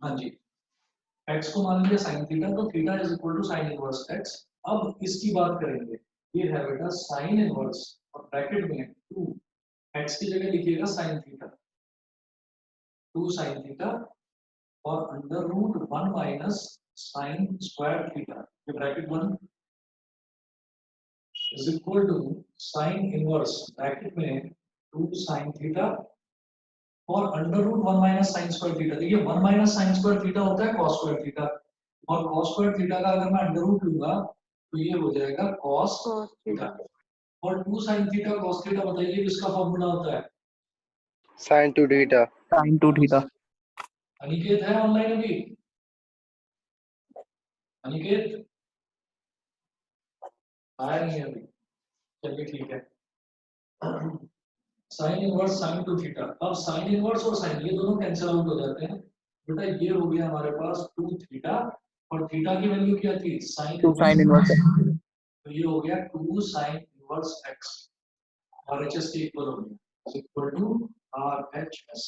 हाँ जी, x को मान लिया sin थीटा, तो theta is equal to sin inverse x। अब इसकी बात करेंगे, ये है बेटा sin इनवर्स और ब्रैकेट में 2 x की जगह लिखिएगा sin थीटा, 2 sin थीटा और under root 1 minus sin square theta, ये bracket 1 is equal to sin inverse bracket में 2 sin थीटा और under root 1 minus sin square theta. देखिए 1 माइनस sin स्क्वायर थीटा होता है cos स्क्वायर थीटा, और cos square theta का अगर मैं अंडर रूट लूंगा तो ये हो जाएगा cos थीटा, और 2 sin थीटा cos थीटा बताइए किसका फॉर्मूला होता है? sin 2 theta. sin 2 theta. Aniket है ऑनलाइन अभी? अनिकेत आया नहीं अभी, चलिए ठीक है। साइन इनवर्स sin 2 थीटा, अब साइन इनवर्स और साइन ये दोनों कैंसिल आउट हो जाते हैं बेटा, ये हो गया हमारे पास 2 थीटा और थीटा की वैल्यू क्या थी? Sine 2 sin inverse x। तो ये हो गया 2 साइन इनवर्स x, RHS के इक्वल हो गया, इक्वल टू RHS।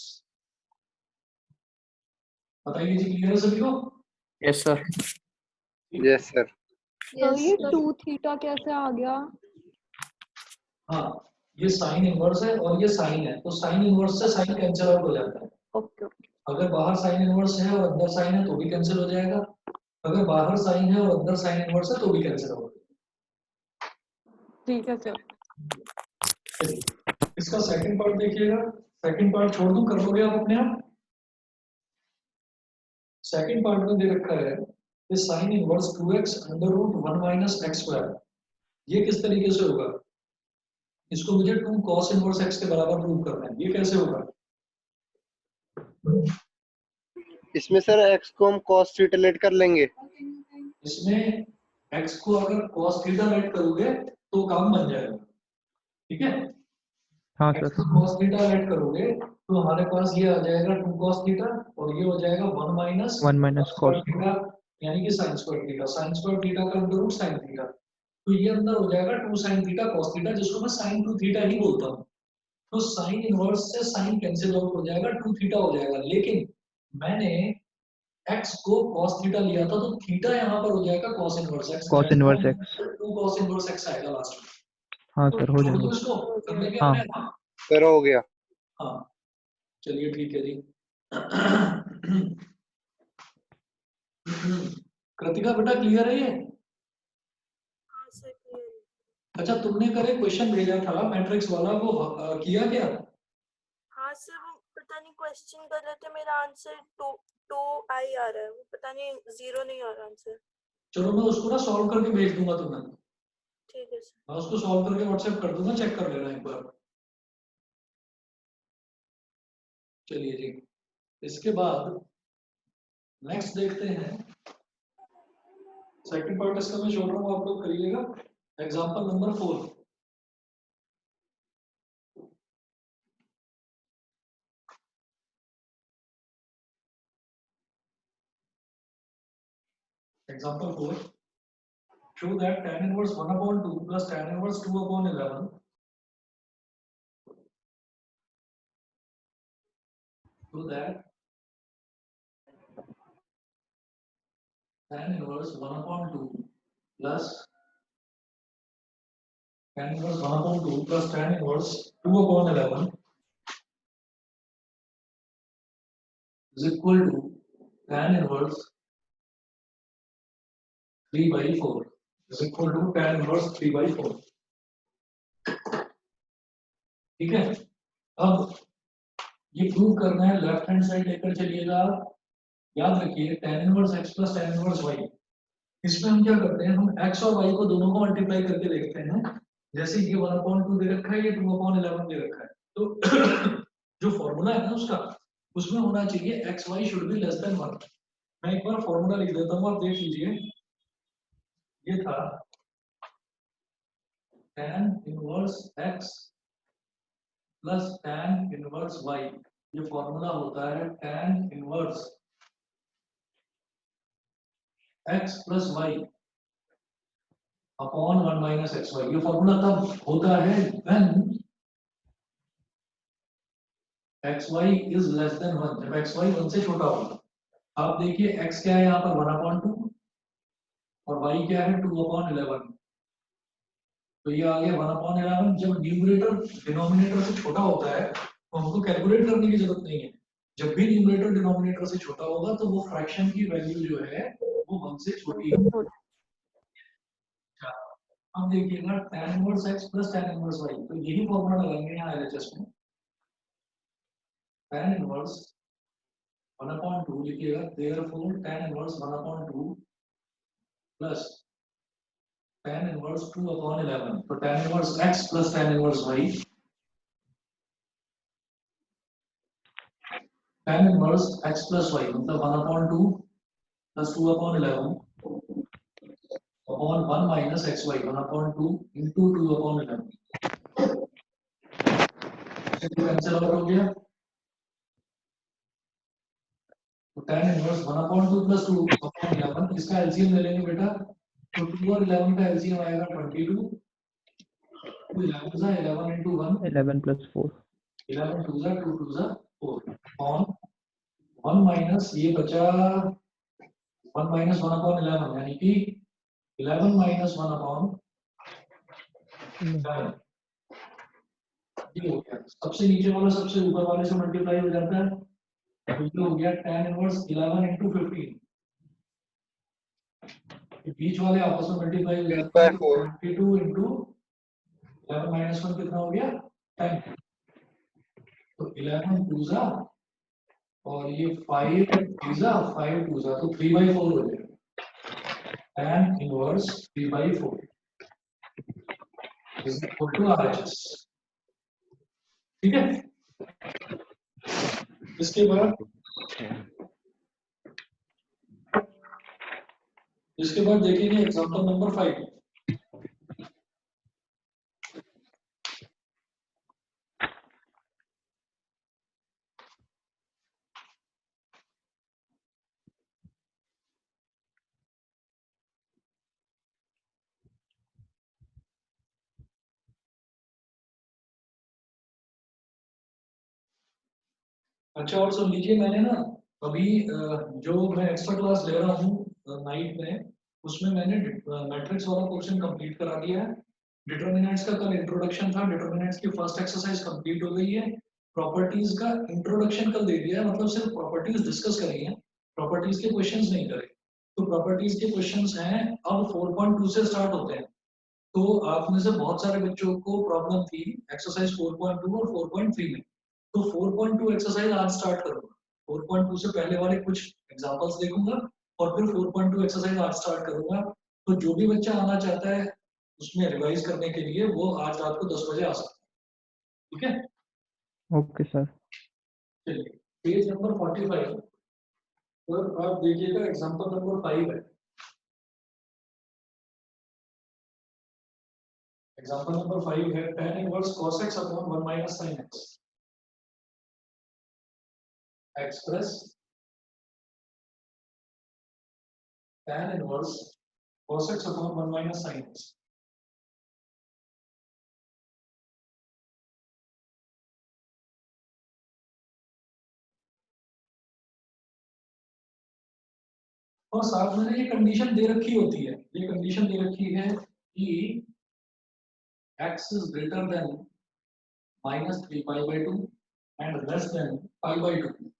बताइए जी, क्लियर है सभी को? Yes sir. Yes sir. तो ये 2 थीटा कैसे आ गया? हाँ, ये साइन इनवर्स है और ये साइन है, तो साइन इनवर्स से साइन कैंसिल आउट हो जाता है। Okay okay. अगर बाहर साइन इनवर्स है और अंदर साइन है तो भी कैंसिल हो जाएगा, अगर बाहर साइन है और अंदर साइन इनवर्स है तो भी कैंसिल हो जाएगा। ठीक है सर। इसका सेकंड पार्ट देखिएगा, सेकंड पार्ट छोड़ दूं, कर लोगे आप अपने आप? सेकंड पार्ट में दे रखा है कि sine inverse 2x under root 1 minus x square, ये किस तरीके से होगा? इसको मुझे 2 cos इनवर्स x के बराबर प्रूव करना है, ये कैसे होगा? इसमें सर x को हम cos थीटा लेट कर लेंगे। इसमें x को अगर cos थीटा लेट करोगे तो काम बन जाएगा, ठीक है? हाँ x सर। को cos थीटा लेट करोगे तो हमारे पास ये आ जाएगा 2 cos थीटा और ये हो जाएगा 1 minus 1 minus square cos theta, यानी कि sin square theta, sin square theta का अंडर रूट sin थीटा, तो ये अंदर हो जाएगा 2 sin थीटा cos थीटा, जिसको मैं sin 2 थीटा ही बोलता हूँ। तो sin इनवर्स से sin कैंसिल आउट हो जाएगा, 2 थीटा हो जाएगा, लेकिन मैंने x को cos थीटा लिया था तो थीटा यहाँ पर हो जाएगा cos inverse x, cos inverse x। 2 cos inverse x आएगा लास्ट में। हाँ सर हो छोड़ जाएगा। दो इसको, कर लेंगे हाँ। अपने आप। सर हो गया। हाँ चलिए ठीक है जी। कृतिका बेटा क्लियर है ये? हाँ सर क्लियर है। अच्छा, तुमने करे क्वेश्चन भेजा था मैट्रिक्स वाला, वो किया क्या? हाँ सर वो पता नहीं क्वेश्चन कर रहे थे, मेरा आंसर 2 आई आ रहा है, वो पता नहीं 0 नहीं आ रहा आंसर। चलो मैं उसको ना सॉल्व करके भेज दूंगा तुम्हें, ठीक है सर। मैं उसको सॉल्व करके व्हाट्सएप कर दूंगा, चेक कर लेना एक बार। चलिए जी, इसके बाद नेक्स्ट देखते हैं, सेकंड पार्ट इसका मैं छोड़ रहा हूँ, आप लोग करिएगा। Example number 4, example 4, show that tan inverse 1/2 plus tan inverse 2/11, so that tan inverse 1/2 plus tan inverse 1/2 plus tan inverse 2/11 is equal to tan inverse 3/4 is equal to tan inverse 3/4। ठीक है, अब ये प्रूव करना है, left hand side लेकर चलिएगा। याद रखिए tan inverse x plus tan inverse y, इसमें हम क्या करते हैं, हम x और y को दोनों को मल्टीप्लाई करके देखते हैं। जैसे ये 1/2 दे रखा है, ये 2/11 दे रखा है, तो जो फॉर्मूला है ना उसका, उसमें होना चाहिए x why should be less than 1। मैं एक बार फॉर्मूला लिख देता हूँ, आप देख लीजिए। ये था tan inverse x plus tan inverse y, ये फॉर्मूला होता है tan inverse x plus y upon 1 minus x y. ये फॉर्मूला तब होता है when x y is less than 1, जब एक्स वाई 1 से छोटा होगा। आप देखिए x क्या है यहाँ पर 1/2 और y क्या है 2/11। तो ये आ गया 1/11। जब न्यूमरेटर डिनोमिनेटर से छोटा होता है तो हमको कैलकुलेट करने की जरूरत नहीं है। जब भी न्यूमरेटर डिनोमिनेटर से छोटा होगा तो वो फ्रैक्शन की वैल्यू जो है वो 1 से छोटी होगी। अब देखिएगा tan inverse x plus tan inverse y, तो यही फॉर्मूला लगाएंगे यहाँ LHS में। tan इनवर्स 1/2 लिखिएगा, therefore tan inverse 1/2 plus tan inverse 2/11। तो tan inverse x plus tan inverse y, tan inverse x plus y मतलब 1/2 plus 2/11 upon 1 minus xy 1/2 into 2/11। Cancel out हो गया। तो tan इनवर्स 1/2 प्लस 2/11 इसका LCM ले लेंगे बेटा। तो 2 और 11 का एलसीएम आएगा 22। 2 11 जा 11 into 1 11 plus 4 11 2 जा 2 2 जा 4 on 1 माइनस ये बचा 1 माइनस 1/11 यानी कि 11 माइनस 1/11 ये हो गया। सबसे नीचे वाला सबसे ऊपर वाले से मल्टीप्लाई हो जाता है। तो ये हो गया tan इनवर्स 11 into 15। बीच वाले आपस में मल्टीप्लाई हो जाते हैं। 22 into 11 minus 1 कितना हो गया 10। तो 11 2 जा और ये 5 3 जा 5 2 जा तो 3/4 हो जाएगा। tan inverse 3/4 is equal to RHS। ठीक है। इसके बाद देखेंगे एग्जांपल नंबर 5। अच्छा और सुन लीजिए, मैंने ना अभी जो मैं एक्स्ट्रा क्लास ले रहा हूँ नाइट में, उसमें मैंने मैट्रिक्स वाला पोर्शन कंप्लीट करा दिया है। डिटरमिनेंट्स का कल इंट्रोडक्शन था, डिटरमिनेंट्स की फर्स्ट एक्सरसाइज कंप्लीट हो गई है। प्रॉपर्टीज का इंट्रोडक्शन कल दे दिया है, मतलब सिर्फ प्रॉपर्टीज डिस्कस करी है, प्रॉपर्टीज के क्वेश्चंस नहीं करे। तो प्रॉपर्टीज के क्वेश्चंस हैं अब 4.2 से स्टार्ट होते हैं। तो आप में से बहुत सारे बच्चों को प्रॉब्लम थी एक्सरसाइज 4.2 और 4.3 में। तो 4.2 एक्सरसाइज आज स्टार्ट करूंगा। 4.2 से पहले वाले कुछ एग्जांपल्स देखूंगा और फिर 4.2 एक्सरसाइज आज स्टार्ट करूंगा। तो जो भी बच्चा आना चाहता है उसमें रिवाइज करने के लिए वो आज रात को 10 बजे आ सकता है। ठीक है। Okay sir. चलिए पेज नंबर 45 पर आप देखिएगा, एग्जांपल नंबर 5 है। एग्जांपल नंबर 5 है tan inverse cos x upon 1 minus sin x express tan inverse cos x upon 1 minus sin x। और साथ में ये कंडीशन दे रखी होती है, ये कंडीशन दे रखी है कि x is greater than minus 3π/2 and less than π/2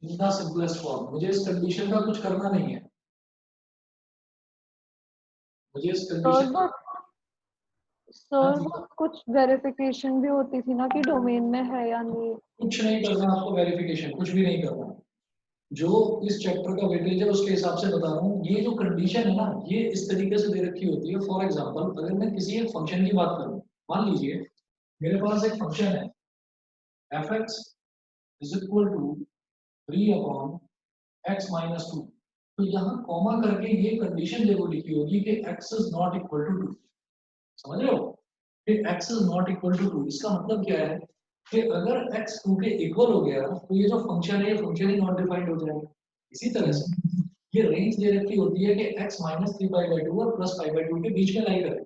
in the simplest form। मुझे इस कंडीशन का कुछ करना नहीं है, मुझे इस कंडीशन सर वो कुछ वेरिफिकेशन भी होती थी ना कि डोमेन में है या नहीं। कुछ नहीं करना आपको, वेरिफिकेशन कुछ भी नहीं करना। जो इस चैप्टर का वेटेज है उसके हिसाब से बता रहा हूँ। ये जो कंडीशन है ना, ये इस तरीके से दे रखी होती है। फॉर एग्जांपल अगर मैं किसी एक फंक्शन की बात करूँ, मान लीजिए मेरे पास एक फंक्शन है f(x) is equal to 3/x minus 2। तो यहाँ कॉमा करके ये कंडीशन देखो लिखी होगी कि x is not equal to 2। समझ रहे हो कि x is not equal to 2 इसका मतलब क्या है कि अगर x 2 के इक्वल हो गया तो ये जो फंक्शन है ये फंक्शन ही नॉट डिफाइंड हो जाएगा। इसी तरह से ये रेंज दे रखी होती है कि x minus 3π/2 और प्लस π/2 के बीच में लाई करे।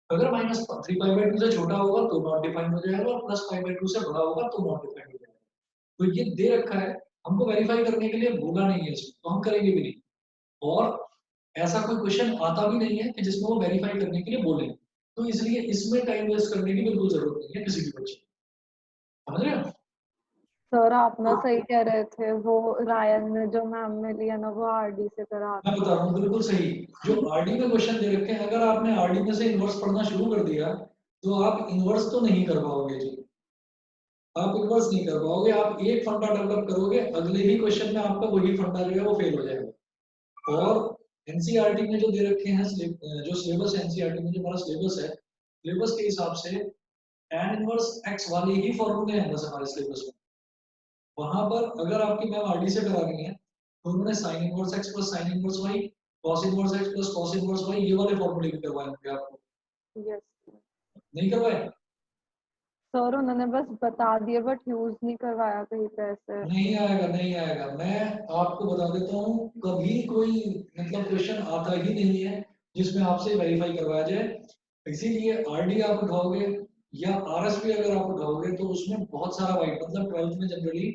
अगर minus 3π/2 से छोटा होगा तो नॉट डिफाइंड हो जाएगा और प्लस π/2 से बड़ा होगा तो नॉट डिफाइंड हो जाएगा। तो ये दे रखा है, हमको वेरीफाई करने के लिए बोला नहीं है इसको, तो हम करेंगे भी नहीं। और ऐसा कोई क्वेश्चन आता भी नहीं है कि जिसमें वो वेरीफाई करने के लिए बोले, तो इसलिए इसमें टाइम वेस्ट करने की बिल्कुल जरूरत नहीं है किसी भी बच्चे को। समझ रहे हो? सर आप ना सही कह रहे थे, वो रायन ने जो मैम ने लिया ना वो आरडी से करा मैं बता रहा हूँ बिल्कुल सही। जो आरडी में क्वेश्चन दे रखे हैं, अगर आपने आरडी में से इनवर्स पढ़ना शुरू कर दिया तो आप इनवर्स तो नहीं कर पाओगे जी, आप इनवर्स नहीं कर पाओगे। आप एक फंडा डेवलप करोगे, अगले ही क्वेश्चन में आपका वही फंडा जो है वो फेल हो जाएगा। और एनसीईआरटी में जो दे रखे हैं जो सिलेबस एनसीईआरटी में जो हमारा सिलेबस है, सिलेबस के हिसाब से tan इनवर्स x वाले ही फॉर्मूले हैं बस हमारे सिलेबस में। वहां पर अगर आपकी मैम आरडी से करा रही है तो उन्होंने sin inverse x plus sin inverse y, cos inverse x plus cos inverse y, ये वाले फॉर्मूले भी करवाए होंगे आपको। यस नहीं करवाए? सर, उन्होंने बस बता दिए बट यूज नहीं करवाया कहीं पे ऐसे। नहीं आएगा, नहीं आएगा। मैं आपको बता देता हूँ, कभी कोई मतलब क्वेश्चन आता ही नहीं है जिसमें आपसे वेरीफाई करवाया जाए। इसीलिए आरडी आप उठाओगे या आरएसपी अगर आप उठाओगे तो उसमें बहुत सारा वाइट, मतलब 12th में जनरली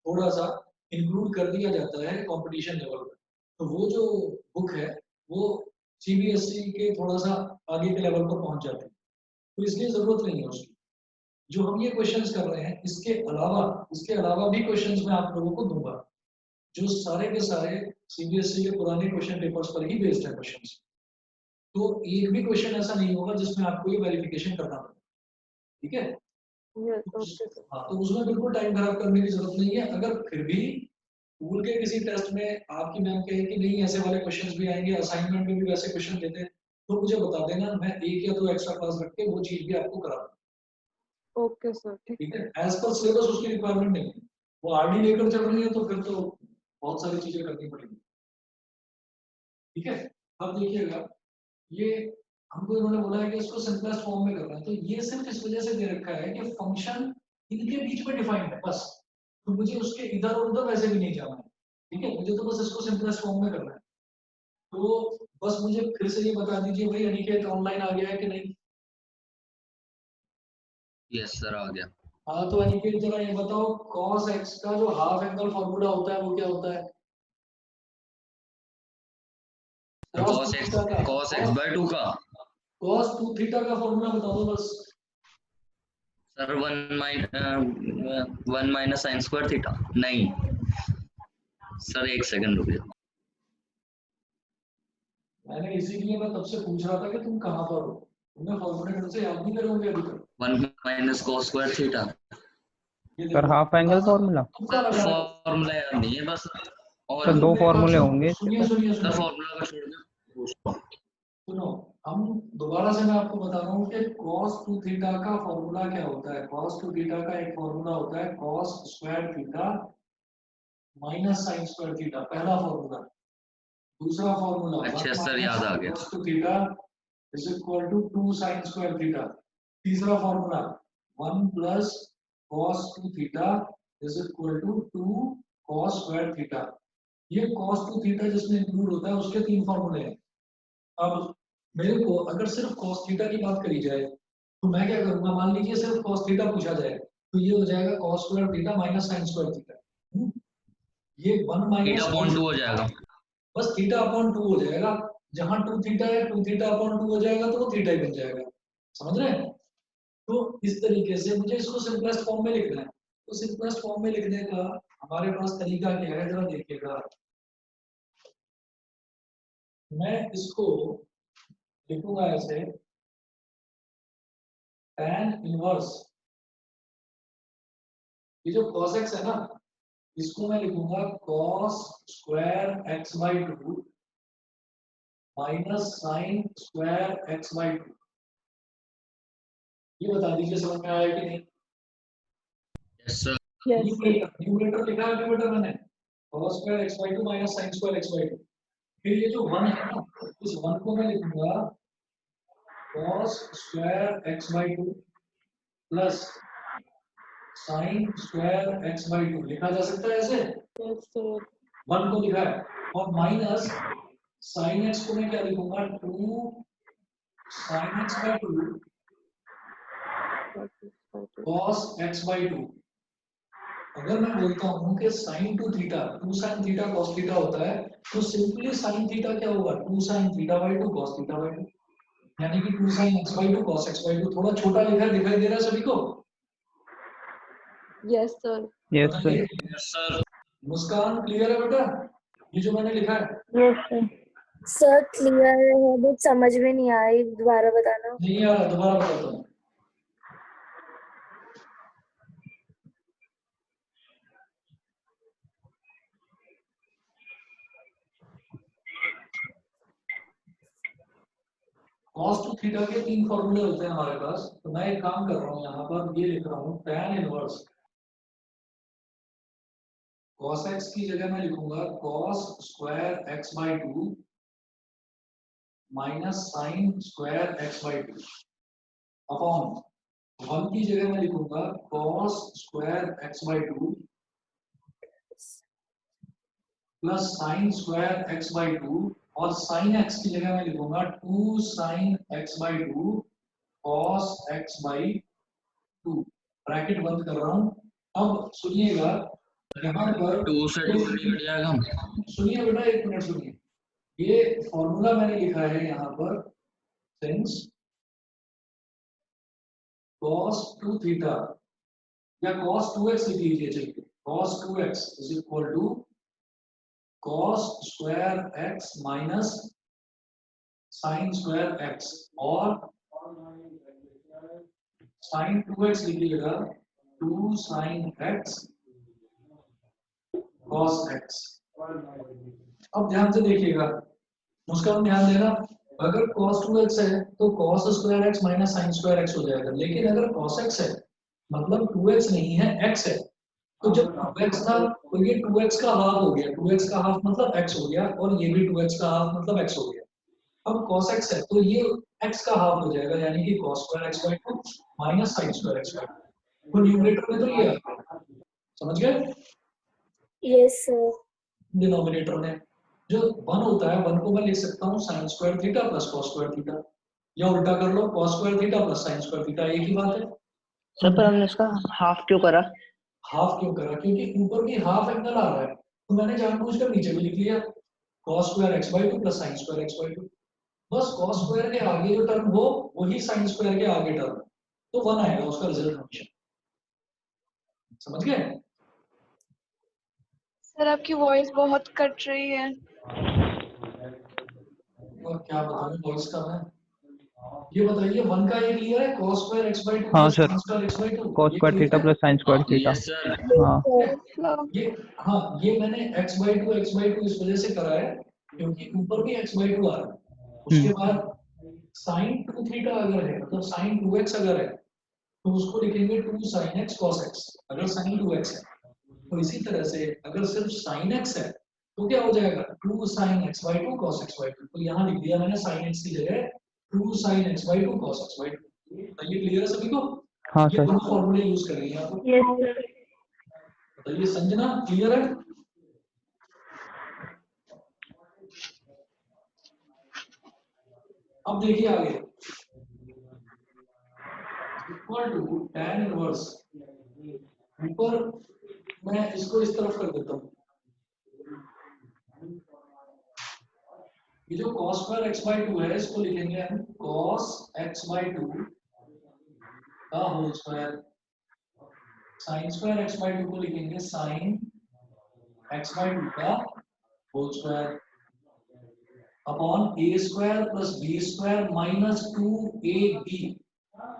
थोड़ा सा इंक्लूड कर दिया जाता है कंपटीशन लेवल पर। तो वो जो बुक है वो सीबीएसई के थोड़ा सा आगे के लेवल पर पहुंच जाती है, तो इसलिए जरूरत नहीं है उसकी। जो हम ये क्वेश्चंस कर रहे हैं इसके अलावा भी क्वेश्चंस मैं आप लोगों को दूंगा, जो सारे के सारे सीबीएसई के पुराने क्वेश्चन पेपर्स पर ही बेस्ड है क्वेश्चंस। तो एक भी क्वेश्चन ऐसा नहीं होगा जिसमें आपको ये वेरिफिकेशन करना पड़े, ठीक है? Yes okay sir. हाँ, तो उसमें बिल्कुल टाइम खराब करने की जरूरत नहीं है। अगर फिर भी स्कूल के किसी टेस्ट में आपकी मैम कहे कि नहीं ऐसे वाले क्वेश्चंस भी आएंगे, असाइनमेंट में भी वैसे क्वेश्चन देते हैं, तो मुझे बता देना, मैं एक या दो एक्स्ट्रा क्लास रख के वो चीज भी आपको करा दूंगा। ओके सर ठीक ठीक है। है, एज पर सिलेबस उसकी रिक्वायरमेंट नहीं है। वो आरडी लेकर चल रही है तो फिर तो बहुत सारी चीजें करनी पड़ेगी। ठीक है, अब देखिएगा, ये हमको इन्होंने बोला है कि इसको सिंपलेस्ट फॉर्म में करना है, तो ये सिर्फ इस वजह से दे रखा है कि फंक्शन इनके बीच में डिफाइंड है बस, तो मुझे उसके इधर और उधर वैसे भी नहीं जाना है। ठीक है, मुझे तो बस इसको सिंपलेस्ट फॉर्म में करना है। तो बस मुझे फिर से ये बता दीजिए भाई, अनिकेत ऑनलाइन आ गया है कि नहीं? यस सर आ गया। हाँ, तो अनिकेत जरा ये बताओ, cos x का जो हाफ एंगल फॉर्मूला होता है वो क्या होता है? cos x by 2 का cos 2 थीटा का फॉर्मूला बता दो बस। Sir 1 minus sine square theta. नहीं सर एक सेकंड रुक जाओ। मैंने इसीलिए मैं तब से पूछ रहा था कि तुम कहाँ पर हो, तुमने फॉर्मूले ढंग से याद नहीं करे होंगे अभी तक। 1 माइनस cos स्क्वायर थीटा। ये सर देखो, हाफ एंगल फॉर्मूला, तुक्का सर लगा है। फॉर्मूला याद नहीं है बस। और सर दो मेरे फॉर्मूले पास होंगे इसके सुनिए पास। सुनिए सर सुनिए फॉर्मूला का छोड़ दो पूछो। सुनो, हम दोबारा से मैं आपको बता रहा हूँ कि cos 2 थीटा का फॉर्मूला क्या होता है। cos 2 थीटा का एक फॉर्मूला होता है cos square theta minus sine square theta, पहला फॉर्मूला। दूसरा फॉर्मूला अच्छा सर याद आ गया। cos 2 theta is equal to 2 sine square theta. तीसरा formula 1 plus cos 2 theta is equal to 2 cos square theta. ये cos 2 थीटा जिसमें इंक्लूड होता है उसके तीन फॉर्मूले हैं। अब मेरे को अगर सिर्फ cos थीटा की बात करी जाए तो मैं क्या करूंगा, मान लीजिए सिर्फ cos थीटा पूछा जाए तो ये हो जाएगा cos square theta minus sine square theta. ये 1 थीटा माइनस अपॉन 2 हो जाएगा। बस थीटा अपॉन 2 हो जाएगा। जहां 2 थीटा है 2 थीटा अपॉन 2 हो जाएगा तो वो थीटा ही बन जाएगा। समझ रहे हैं? तो इस तरीके से मुझे इसको सिंपलेस्ट फॉर्म में लिखना है। तो सिंपलेस्ट फॉर्म में लिखने का हमारे पास तरीका क्या है, जरा देखिएगा। मैं इसको लिखूंगा ऐसे, tan इनवर्स, ये जो cos x है ना, इसको मैं लिखूंगा cos square x by 2 minus sine square x by 2। ये बता दीजिए समझ में आया कि नहीं? Yes sir. Yes sir. Numerator लिखा है न्यूमरेटर मैंने, cos square x by 2 minus sine square x by 2। फिर ये जो 1 है ना, इस 1 को मैं लिखूंगा cos square x by 2 plus sine square x by 2। लिखा जा सकता है ऐसे, यस सर। 1 को लिखा है, और माइनस साइन x को मैं क्या लिखूंगा, 2 sine x by 2 cos x by 2। अगर मैं बोलता हूँ कि sine two theta 2 sine theta cos theta होता है, तो सिंपली साइन थीटा क्या होगा 2 sine theta by 2 cos theta by 2, यानी कि 2 sine x by 2 cos x by 2। थोड़ा छोटा लिखा है, दिखाई दे रहा है सभी को? Yes sir. Yes sir. बताइए, यस सर। मुस्कान क्लियर है बेटा ये जो मैंने लिखा है? Yes sir. सर क्लियर है बट समझ में नहीं आ रही, दोबारा बताना। नहीं आ रहा, दोबारा बताता हूँ। cos टू थीटा के 3 फॉर्मूले होते हैं हमारे पास, तो मैं एक काम कर रहा हूँ यहाँ पर, ये लिख रहा हूँ tan इनवर्स cos x की जगह मैं लिखूंगा cos square x by 2 minus sine square x by 2 upon 1 की जगह मैं लिखूंगा cos square x by 2 plus sine square x by 2, और साइन x की जगह मैं लिखूंगा 2 sine x by 2 cos x by 2। Bracket बंद कर रहा हूं। अब सुनिएगा, यहाँ पर 2 से 2 नहीं कट जाएगा। सुनिए बेटा, एक मिनट सुनिए। ये फॉर्मूला मैंने लिखा है यहाँ पर, सिंस cos 2 थीटा या cos 2x लिख लीजिए, चलिए cos 2x is equal to cos square x minus sine square x, और साइन 2x लिखिएगा 2 साइन x cos x। अब ध्यान से देखिएगा, उसका ध्यान देना, अगर cos 2x है तो cos square x minus sine square x हो जाएगा, लेकिन अगर cos x है मतलब 2x नहीं है x है, तो जब 2x था तो ये 2x का हाफ हो गया, 2x का हाफ मतलब x हो गया, और ये भी 2x का हाफ मतलब x हो गया। अब cos x है तो ये x का हाफ हो जाएगा, यानी कि cos square x by 2 minus sine square x by 2। तो न्यूमरेटर में तो ये आ गया, समझ गए? Yes sir. डिनोमिनेटर में जो 1 होता है, 1 को मैं लिख सकता हूँ sign square theta plus cos square theta, या उल्टा कर लो cos square theta plus sine square theta, एक ही बात है। सर पर हमने इसका हाफ क्यों करा? हाफ क्यों करा? क्योंकि ऊपर भी हाफ एंगल आ रहा है, तो मैंने जानबूझकर नीचे भी लिख लिया cos square x by 2 plus sine square x by 2। बस cos स्क्वायर के आगे जो टर्म हो वही साइन स्क्वायर के आगे टर्म, तो 1 आएगा उसका रिजल्ट हमेशा, समझ गए? सर आपकी वॉइस बहुत कट रही है। और क्या बताऊं वॉइस का मैं, ये बताइए 1 का ये क्लियर है, cos स्क्वायर x बाई 2 हाँ plus sir, sign square x by 2, cos ये स्क्वायर क्लियर थीटा है? Plus sine square theta. Yes sir. हाँ सर ये हाँ, ये मैंने x बाई 2 इस वजह से करा है क्योंकि ऊपर भी x बाई 2 आ रहा है। उसके बाद साइन 2 थीटा अगर है, मतलब साइन 2x अगर है, तो उसको लिखेंगे 2 साइन x cos x, अगर साइन 2x है। तो इसी तरह से अगर सिर्फ साइन x है तो क्या हो जाएगा 2 sine x by 2 cos x by 2। तो यहाँ लिख दिया मैंने साइन x की जगह 2 sine x by 2 cos x by 2। तो ये क्लियर है सभी को? हाँ ये सर। दोनों फॉर्मूले यूज करेंगे आप। Yes sir. बताइए संजना, क्लियर है? अब देखिए आगे, इक्वल टू tan इनवर्स, ऊपर मैं इसको इस तरफ कर देता हूँ, ये जो cos स्क्वायर x बाई 2 है इसको लिखेंगे हम cos x बाई 2 का whole square, sine square x by 2 को लिखेंगे साइन x बाई 2 का whole square, upon a square plus b square minus 2ab,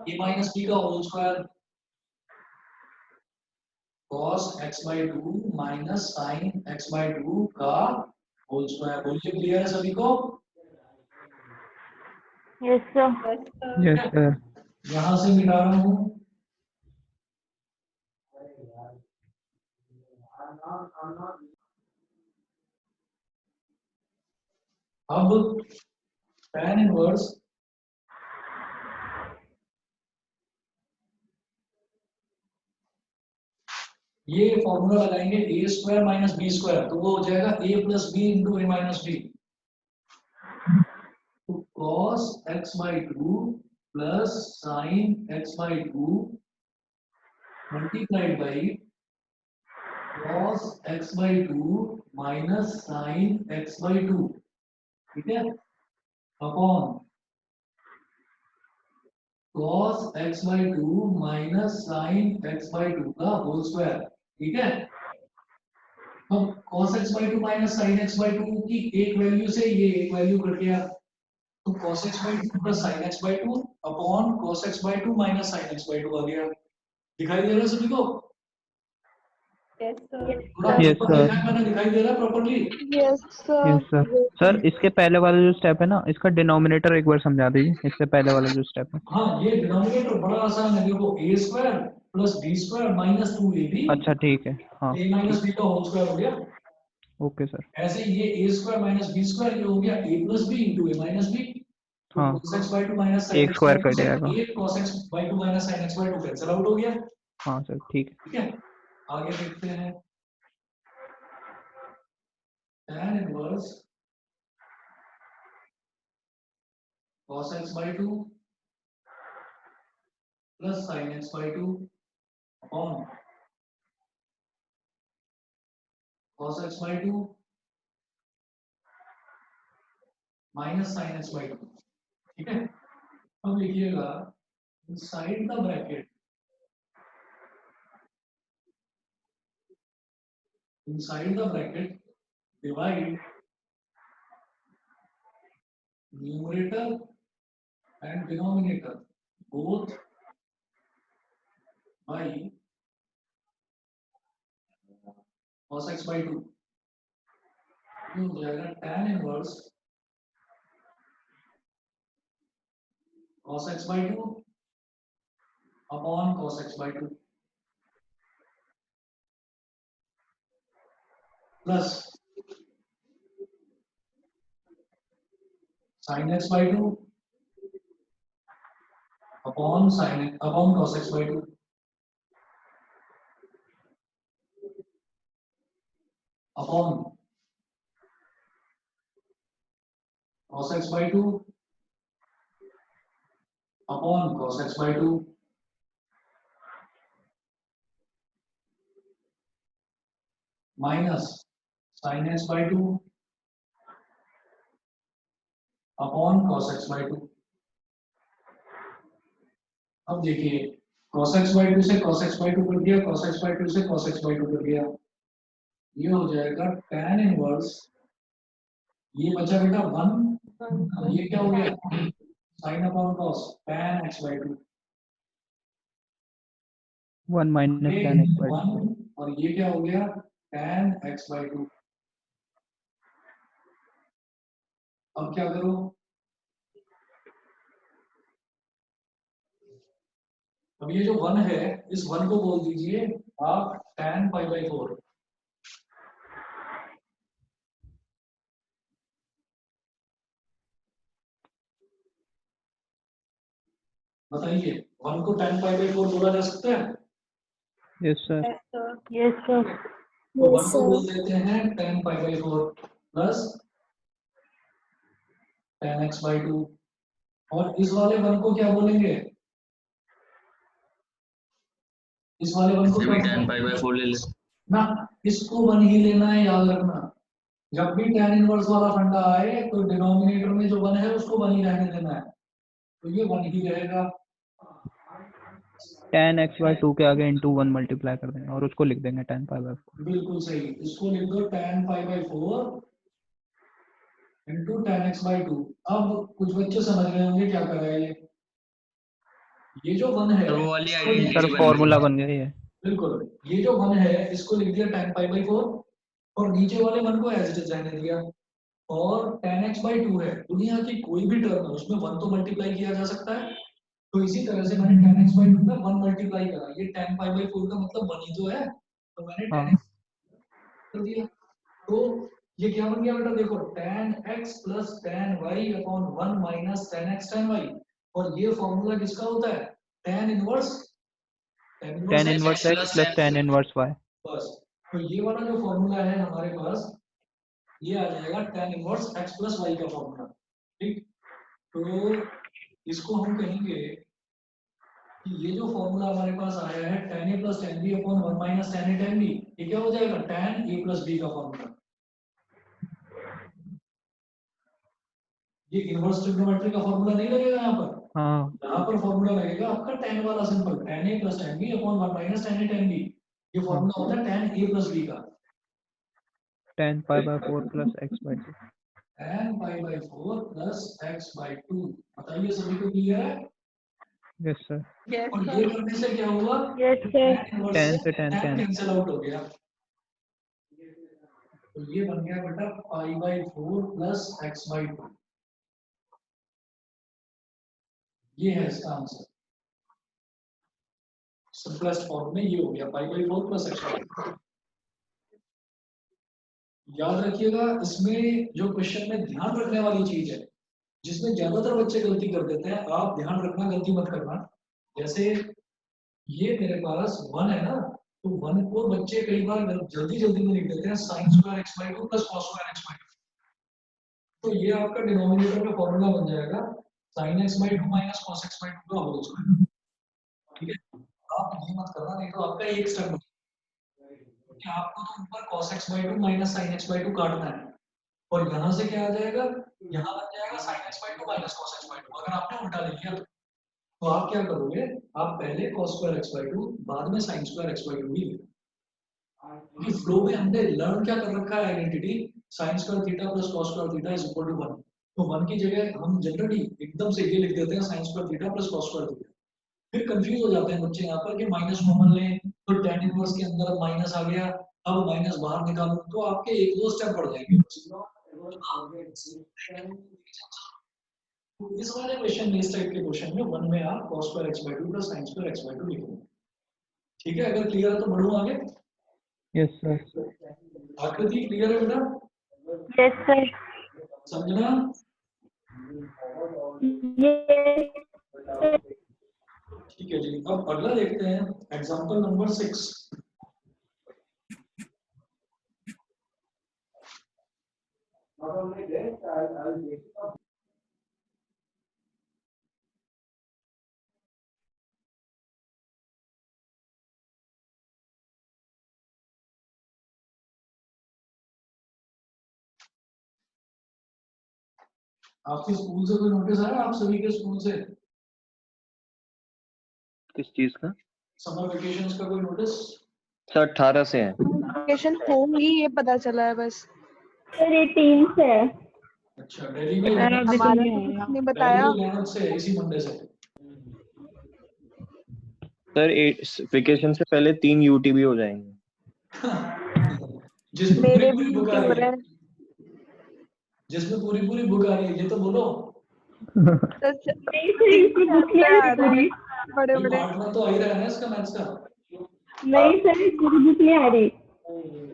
a minus b का whole square, cos x by 2 minus sine x by 2 का whole square. बोलिए clear है सभी को? Yes sir. Yes sir. यहां से मिटा रहा हूं, अब tan इनवर्स ये फॉर्मूला लगाएंगे a square minus B square, तो वो हो जाएगा a plus b into a minus b, तो cos x by 2 plus sine x by 2 multiplied by cos x by 2 minus sin x by 2, ठीक है, upon cos x by 2 minus sin x by 2 का whole square, ठीक है। अब cos x by 2 minus sin x by 2 की एक value से ये एक वैल्यू कट गया, तो cos x by 2 plus sin x by 2 upon cos x by 2 minus sin x by 2 आ गया। दिखाई दे रहा है सभी को? Yes sir. थोड़ा Yes, ऊपर sir. देखा है मैंने, दिखाई दे रहा है properly? Yes sir. Yes sir. Sir इसके पहले वाला जो स्टेप है ना, इसका डिनोमिनेटर एक बार समझा दीजिए, इससे पहले वाला जो स्टेप है। हाँ, ये डिनोमिनेटर बड़ा आसान है, देखो a square plus b square minus 2ab, अच्छा ठीक है, हाँ a माइनस b का होल स्क्वायर हो गया। Okay sir. ऐसे ये a square minus b square ये हो गया a plus b into a minus b, तो हाँ cos x by 2 minus sin एक x स्क्वायर by 2 कट से जाएगा। a cos x by 2 minus sin x by 2 cancel out हो गया, हाँ सर ठीक है। ठीक है। आगे देखते हैं, tan inverse cos x by 2 plus sin x by 2 upon cos x by 2 minus sin x by 2, ठीक है। अब लिखिएगा inside the bracket, inside the bracket divide numerator and denominator both by cos x by 2, ये हो जाएगा tan inverse cos x by 2 upon cos x by 2 plus sin x by 2 upon cos x by 2 upon cos x by 2 upon cos x by 2 minus sin x by 2 upon cos x by 2। अब देखिए cos x by 2 से cos x by 2 cut गया, cos x by 2 से cos x by 2 cut गया, ये हो जाएगा tan inverse, ये बचा बेटा 1, ये क्या हो गया sin upon cos tan x by 2, 1 minus tan x by 2। 1 और ये क्या हो गया tan x by 2। अब क्या करो, अब ये जो 1 है इस 1 को बोल दीजिए आप tan पाई बाई 4, बताइए 1 को tan पाई बाई 4 बोला जा सकता है? Yes sir. Yes sir. तो 1 को बोल देते हैं tan pi by 4 plus tan x by 2, और इस वाले 1 को क्या बोलेंगे, इस वाले 1 को इसे क्या भी tan बोलेंगे? पाई बाय 4 ले ले। ना, इसको 1 ही लेना है, याद रखना, जब भी tan इनवर्स वाला फंडा आए तो डिनोमिनेटर में जो 1 है उसको 1 ही रहने देना है, तो ये 1 ही रहेगा। tan x by 2 के आगे इंटू 1 मल्टीप्लाई कर देंगे और उसको लिख देंगे tan पाई बाय 4। बिल्कुल सही, इसको लिख दो tan pi by 4 into tan x by 2। अब कुछ बच्चे समझ रहे होंगे क्या कर रहे हैं, ये जो 1 है सर वो वाली इसको लिख सर आइडेंटिटी बन फॉर्मूला गई। बन गया ये। बिल्कुल, ये जो 1 है इसको लिख दिया tan पाई बाई 4 और नीचे वाले 1 को एज इट इज रहने दिया, और tan x by 2 है, दुनिया की कोई भी टर्म है उसमें 1 तो मल्टीप्लाई किया जा सकता है, तो इसी तरह से मैंने tan x by 2 में 1 मल्टीप्लाई करा, ये tan पाई बाई 4 का मतलब 1 ही तो है, तो मैंने tan हाँ x कर दिया, तो ये क्या बन गया बेटा, देखो tan x plus tan y upon 1 minus tan x tan y, और ये फॉर्मूला किसका होता है, tan inverse tan inverse x plus tan inverse y। बस, तो ये वाला जो फॉर्मूला है हमारे पास, ये आ जाएगा tan inverse x plus y का फॉर्मूला, ठीक। तो इसको हम कहेंगे कि ये जो फॉर्मूला हमारे पास आया है tan a plus tan b upon 1 minus tan a tan b, ये क्या हो जाएगा tan a plus b का फॉर्मूला। ये इनवर्स ट्रिग्नोमेट्री का फॉर्मूला नहीं लगेगा यहाँ पर। हाँ यहाँ पर फॉर्मूला लगेगा आपका tan वाला simple, tan a plus tan b upon 1 minus tan a tan b। ये फॉर्मूला होता है tan a plus b का, tan pi by 4 plus x by 2। tan pi by 4 plus x by 2। बताइए सभी को क्लियर है? Yes sir. Yes और ये सर। करने से क्या हुआ, यस सर। tan से tan tan cancel। Cancel out हो गया, तो ये बन गया बेटा पाई बाई 4 प्लस एक्स बाई 2। ये है इसका आंसर, सिंपलेस्ट फॉर्म में ये हो गया पाई बाई 4 प्लस एक्स बाई 2। याद रखिएगा, इसमें जो क्वेश्चन में ध्यान रखने वाली चीज है, जिसमें ज्यादातर बच्चे गलती कर देते हैं, आप ध्यान रखना, गलती मत करना। जैसे ये मेरे पास 1 है ना, तो 1 को बच्चे कई बार जल्दी जल्दी में लिख देते हैं sin square x by 2 plus cos square x by 2। तो ये आपका डिनोमिनेटर में फॉर्मूला बन जाएगा sin x by 2 minus cos x by 2 का होल स्क्वायर। ठीक है, आप ये मत करना, नहीं तो आपका एक स्टेप कि आपको तो ऊपर cos x by 2 minus sin x by 2 काटना है, और यहाँ से क्या आ जाएगा, यहाँ बन जाएगा sin x by 2 minus cos x by 2। अगर आपने उल्टा लिख लिया तो आप क्या करोगे, आप पहले cos स्क्वायर x बाई 2 बाद में sin स्क्वायर x बाई 2 ही लिखोगे। फ्लो में हमने लर्न क्या कर रखा है identity, sin square theta plus cos square theta is equal to 1। तो 1 की जगह हम जनरली एकदम से ये लिख देते हैं sin square theta plus cos square theta. फिर कंफ्यूज हो जाते हैं बच्चे यहाँ पर कि माइनस कॉमन लें तो tan इनवर्स के अंदर माइनस आ गया, अब माइनस बाहर निकालो, तो आपके एक दो स्टेप बढ़ जाएंगे। तो इस वाले क्वेश्चन में, इस टाइप के क्वेश्चन में 1 में आप cos square x by 2 plus sin square x by 2 लिखोगे। ठीक है, अगर क्लियर है तो बढ़ूं आगे। Yes sir. आकृति क्लियर है बेटा? Yes sir. समझना? ठीक है जी, अब अगला देखते हैं एग्जांपल नंबर 6। आपके स्कूल से कोई नोटिस आया, आप सभी के स्कूल से किस चीज का? समर वेकेशंस का कोई नोटिस? सर 18 से है। वेकेशन होंगी ये पता चला है बस। सर 18 से है। अच्छा, दिल्ली में हमारा तो कुछ नहीं बताया। लेनत से इसी मंडे से। सर वेकेशन से पहले 3 यूटीबी हो जाएंगे। जिसमें मेरे पूरी भी बुक आ हो रही रहे है, हैं। जिसमें पूरी बुक आ रही है, ये तो बोलो। बड़े ये बड़े पार्ट में तो आ ही रहा है ना इसका मैथ्स का। नहीं सर, पूरी बुक नहीं आ रही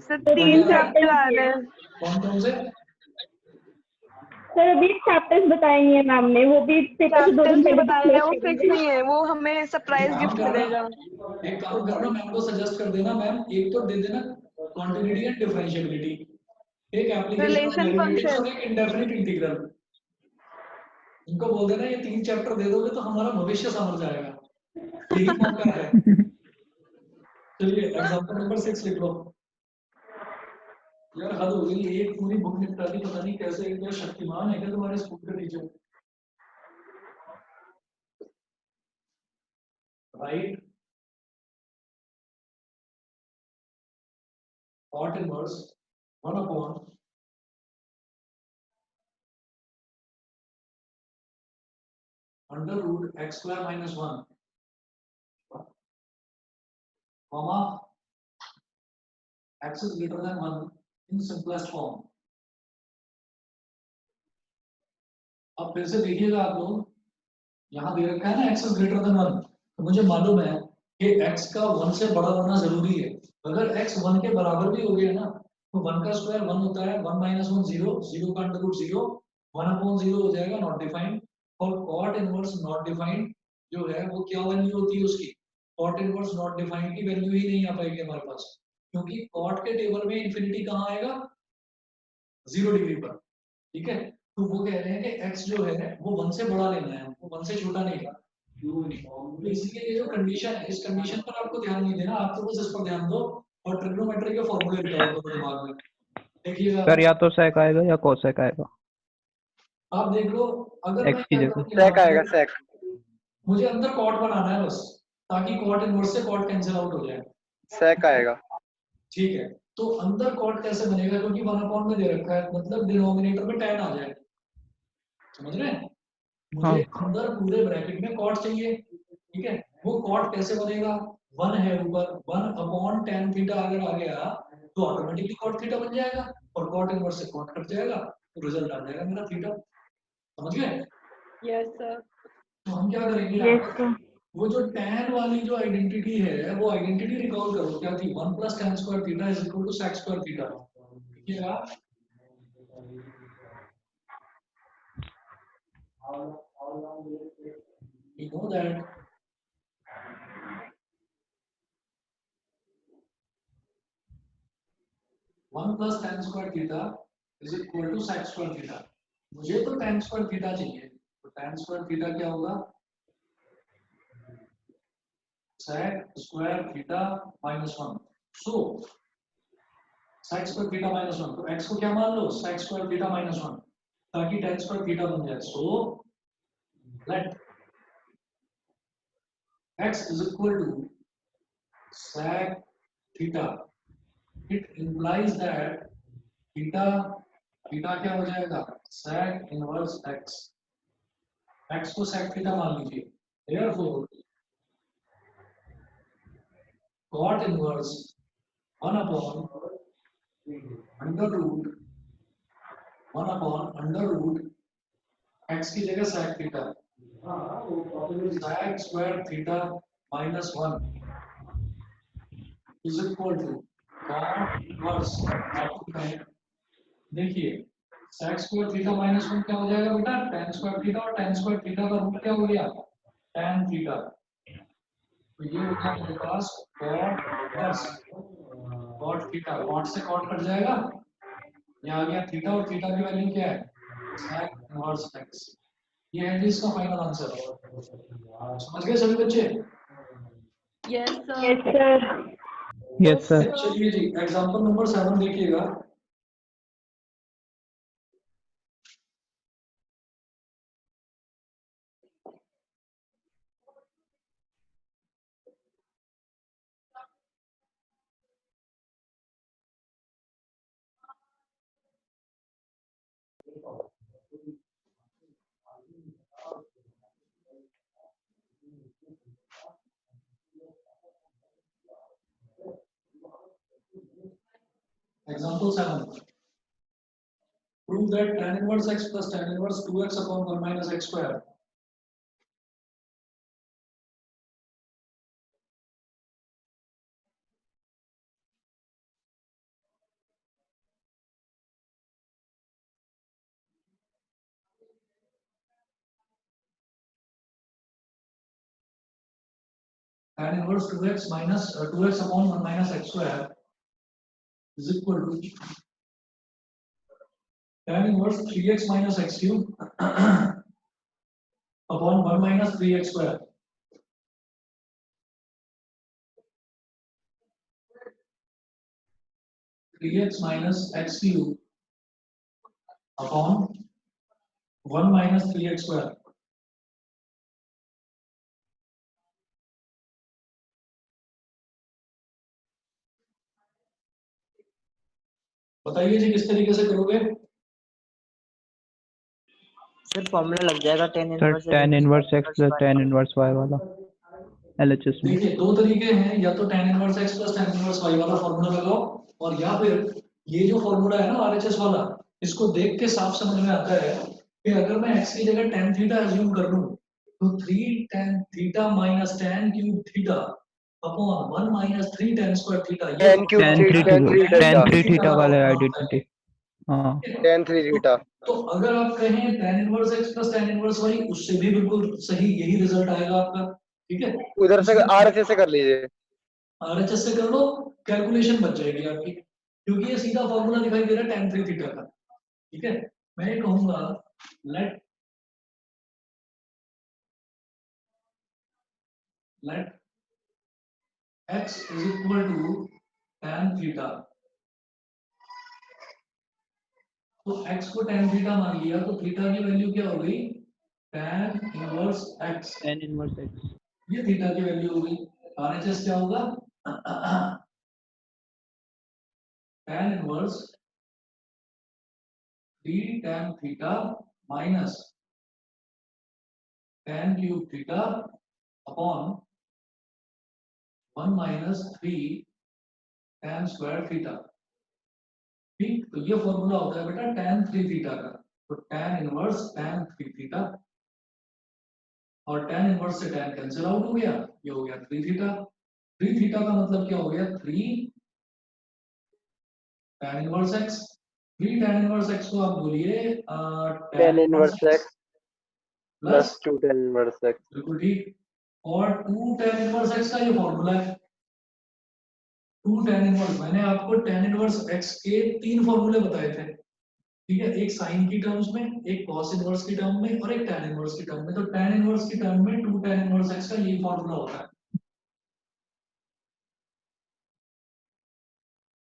सर 3 चैप्टर आ रहे हैं। कौन से? सर। अभी चैप्टर्स बताएंगे मैम ने, वो भी पेपर से 2 दिन चैप्टर्स पहले बता रहे हैं, वो फिक्स नहीं है, वो हमें सरप्राइज एक गिफ्ट काम करना, मिलेगा। एक काम करना, मैम को सजेस्ट कर देना, मैम एक तो दे देना कॉन्टिन्यूटी एंड डिफरेंशिएबिलिटी, एक एप्लीकेशन ऑफ रिलेशन डेरिवेटिव्स और फंक्शन। एक इंडेफिनिट इंटीग्रल। इनको बोल देना ये 3 चैप्टर दे दोगे तो हमारा भविष्य समझ जाएगा, यही मौका है। चलिए एग्जांपल नंबर 6 लिख लो। यार हद हो गई, एक पूरी बुक निपटा दी, पता नहीं कैसे, क्या शक्तिमान है क्या तुम्हारे स्कूल के teacher? Right cot inverse 1 upon under root x square minus 1 comma x is greater than 1 in simplest form। अब फिर से देखिएगा आप लोग, यहाँ दे रखा है ना x is greater than 1, तो मुझे मालूम है कि x का 1 से बड़ा होना जरूरी है। अगर x 1 के बराबर भी हो गया ना, तो 1 का स्क्वायर 1 होता है, 1 minus 1 0, 0 का अंडर रूट 0, 1 upon 0 हो जाएगा, नॉट डिफाइंड। और cot इनवर्स नॉट डिफाइंड जो है वो क्या वैल्यू होती है उसकी, cot इनवर्स नॉट डिफाइंड की वैल्यू ही नहीं आ पाएगी हमारे पास, क्योंकि cot के टेबल में इंफिनिटी कहाँ आएगा, 0 डिग्री पर। ठीक है, तो वो कह रहे हैं कि x जो है वो 1 से बड़ा लेना है, वो 1 से छोटा नहीं लेना। तो इसलिए ये जो कंडीशन है, इस कंडीशन पर आपको ध्यान नहीं देना, आप तो बस इस पर ध्यान दो और ट्रिग्नोमेट्री के फॉर्मूले निकाल दो अपने दिमाग में। देखिएगा सर या तो sec आएगा या cosec आएगा आप देख लो, अगर मैं x की क्या जगह। करूँ सेक आएगा सेक। मुझे अंदर कॉट बनाना है बस, ताकि कॉट इनवर्स से कॉट कैंसिल आउट हो जाए। सेक आएगा। ठीक है, तो अंदर कॉट कैसे बनेगा, क्योंकि 1 में दे रखा है, मतलब डिनोमिनेटर में tan आ जाए, समझ रहे हैं? मुझे अंदर पूरे ब्रैकेट में कॉट चाहिए, ठीक है, वो कॉट कैसे बनेगा, 1 है ऊपर, 1/tan थीटा अगर आ गया तो ऑटोमेटिकली कॉट थीटा बन जाएगा, और कॉट इनवर्स से कॉट कट जाएगा, तो रिजल्ट आ जाएगा मेरा थीटा। समझ गए? Yes sir. तो हम क्या करेंगे यहाँ? वो जो tan वाली जो आइडेंटिटी है, वो आइडेंटिटी रिकॉल करो, क्या थी, 1 + tan² theta is equal to sec² theta. ठीक है, we know that one plus tan² theta is equal to sec² theta. मुझे तो tan² थीटा चाहिए, तो tan² थीटा क्या होगा, sec² थीटा -1। सो sec² थीटा -1, तो x को क्या मान लो, sec² थीटा -1, ताकि tan² थीटा बन जाए। So let x is equal to sec theta, it implies that theta क्या हो जाएगा, sec inverse x, x को sec theta मान लीजिए, therefore cot inverse 1/√1/√, x की जगह sec theta, sec² theta -1 is equal to cot inverse, आपको कहें, देखिए sec² थीटा -1 क्या हो जाएगा बेटा, tan² थीटा, और tan² थीटा का रूट क्या हो गया, tan थीटा। तो ये हो गया मेरे पास cot थीटा, cot से cot कट जाएगा, ये आ गया थीटा, और थीटा की वैल्यू क्या है, sec इनवर्स x। ये है जी इसका फाइनल आंसर। समझ गए सभी बच्चे? Yes sir. yes sir। चलिए जी, एग्जांपल नंबर 7 देखिएगा। Example 7. Prove that tan inverse x plus tan inverse 2x upon 1 minus x square. Tan inverse 2x minus 2x upon 1 minus x square is equal to tan inverse 3x minus x cube upon 1 minus 3x square. X minus x cube upon 1 minus 3x square. बताइए जी किस तरीके से करोगे? Sir formula लग जाएगा sir tan inverse x plus tan inverse y वाला LHS में। देखिए दो तरीके हैं, या तो tan inverse x plus tan inverse y वाला फॉर्मूला लगाओ, और या फिर ये जो फॉर्मूला है ना RHS वाला, इसको देख के साफ समझ में आता है कि अगर मैं x की जगह tan थीटा अज्यूम कर लूं तो 3 tan theta minus tan cube theta upon 1 minus 3 tan square theta, ये tan 3 थीटा वाला आइडेंटिटी। हाँ tan 3 थीटा। तो अगर आप कहें tan inverse x plus tan inverse y, उससे भी बिल्कुल सही यही रिजल्ट आएगा आपका। ठीक है, उधर से RHS से कर लीजिए, RHS से कर लो, कैलकुलेशन बच जाएगी आपकी, क्योंकि ये सीधा फॉर्मूला दिखाई दे रहा है tan 3 थीटा का। ठीक है, मैं ये कहूंगा late let x is equal to tan theta। तो x को tan theta मान लिया तो थीटा की वैल्यू क्या हो गई, tan inverse x। tan inverse x। ये थीटा की वैल्यू हो गई। RHS क्या होगा, tan inverse 3 tan theta minus tan cube theta upon 1 minus 3 tan square theta. ठीक, तो ये फॉर्मूला होता है बेटा tan 3 थीटा का। तो tan इनवर्स tan 3 थीटा और tan इनवर्स से tan कैंसिल आउट हो गया, ये हो गया 3 थीटा। 3 थीटा का मतलब क्या हो गया, 3 tan inverse x। 3 tan inverse x को आप बोलिए tan inverse x plus plus 2 tan inverse x। बिल्कुल ठीक। और 2 tan इनवर्स x का ये फॉर्मूला है। 2 tan इनवर्स, मैंने आपको tan इनवर्स x के 3 फॉर्मूले बताए थे, ठीक है, एक साइन की टर्म्स में, एक cos इनवर्स की टर्म में और एक tan इनवर्स की टर्म में। तो tan इनवर्स की टर्म में 2 tan इनवर्स x का ये फॉर्मूला होता है।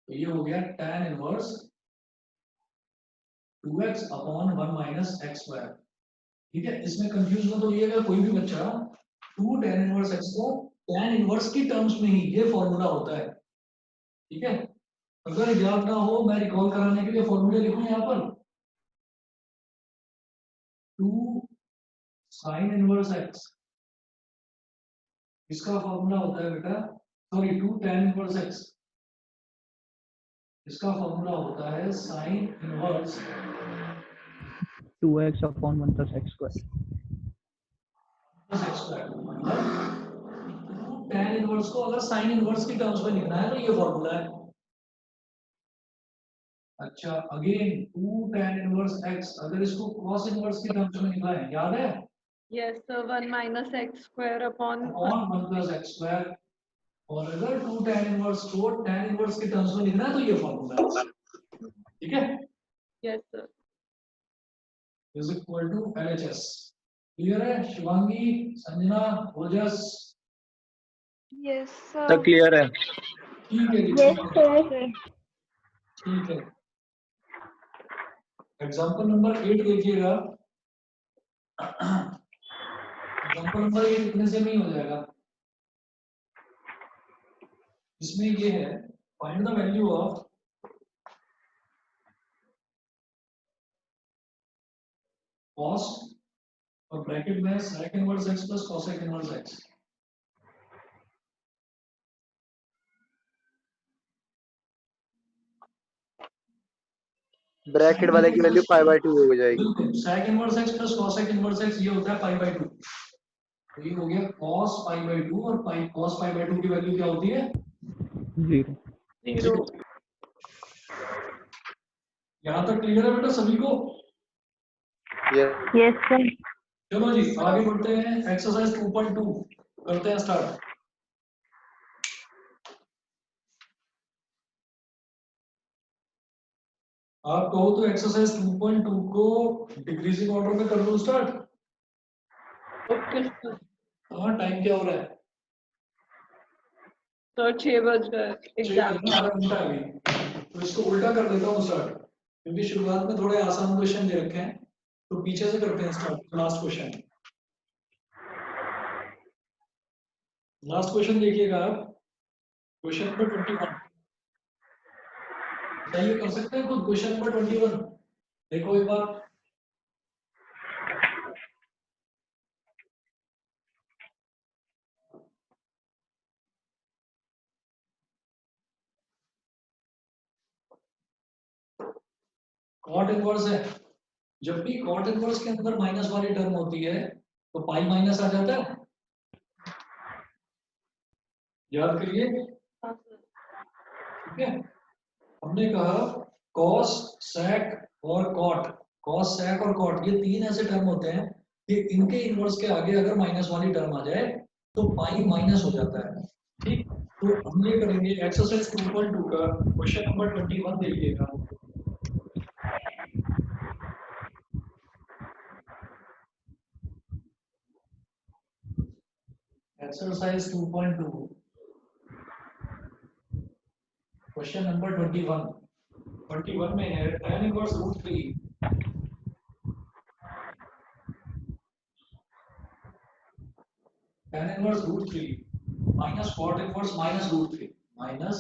तो ये हो गया tan inverse 2x upon 1 minus x square. ठीक है, इसमें कंफ्यूज मत होइएगा कोई भी बच्चा, 2 tan इनवर्स x को tan इनवर्स की टर्म्स में ही ये फॉर्मूला होता है। ठीक है, अगर याद ना हो मैं रिकॉल कराने के लिए फॉर्मूले लिखूं यहाँ पर, 2 sin इनवर्स x, इसका फॉर्मूला होता है बेटा, सॉरी 2 tan इनवर्स x, इसका फॉर्मूला होता है sin inverse 2x upon 1 plus x square. x square. tan inverse को अगर sin इनवर्स की टर्म्स में लिखना है तो ये फॉर्मूला है। अच्छा, अगेन 2 tan इनवर्स x, अगर इसको cos इनवर्स की टर्म्स में लिखना है, याद है, Yes, so 1 minus x square upon upon 1 plus x square. और अगर 2 tan इनवर्स को tan इनवर्स की टर्म्स में लिखना है तो ये फॉर्मूला है। ठीक है, yes sir. Is equal to LHS। Clear है शिवांगी, संजना, ओजस? यस तो सर। क्लियर है। ठीक है जी, Yes, ठीक है, sir. ठीक है। एग्जाम्पल नंबर 8 देखिएगा। एग्जाम्पल नंबर 8 इतने से नहीं हो जाएगा। इसमें ये है, find the value of cos और ब्रैकेट में sec inverse x plus cosec inverse x। Bracket वाले की वैल्यू π/2 हो जाएगी। बिल्कुल, sec inverse x plus cosec inverse x ये होता है π/2। तो ये हो गया cos π/2 और cos π/2 की वैल्यू क्या होती है, 0। 0। यहाँ तक क्लियर है बेटा सभी को? यस। Yes, sir. चलो जी आगे बढ़ते हैं, एक्सरसाइज 2.2 करते हैं स्टार्ट। आप कहो तो एक्सरसाइज 2.2 को डिक्रीजिंग ऑर्डर में कर लो स्टार्ट। Okay sir. हाँ, टाइम क्या हो रहा है, तो 6 बज गए 6 एग्जाम। बजने आधा घंटा अभी। तो इसको उल्टा कर देता हूँ स्टार्ट, क्योंकि शुरुआत में थोड़े आसान क्वेश्चन दे रखे हैं, तो पीछे से करते हैं start. Last question, last question देखिएगा आप, क्वेश्चन नंबर 21। बताइए कर सकते हैं खुद, क्वेश्चन नंबर 21 देखो एक बार। कॉट इनवर्स है, जब भी कॉट इनवर्स के अंदर माइनस वाली टर्म होती है तो पाई माइनस आ जाता है, याद करिए। हाँ सर। ठीक है, हमने कहा कॉस, सेक और कॉट, कॉस, सेक और कॉट ये तीन ऐसे टर्म होते हैं कि इनके इनवर्स के आगे अगर माइनस वाली टर्म आ जाए तो पाई माइनस हो जाता है। ठीक, तो हम ये करेंगे एक्सरसाइज 2.2 का क्वेश्चन नंबर 21 देखिएगा। एक्सरसाइज 2.2 क्वेश्चन नंबर 21 में है tan inverse √3 tan inverse √3 minus cot inverse minus √3 minus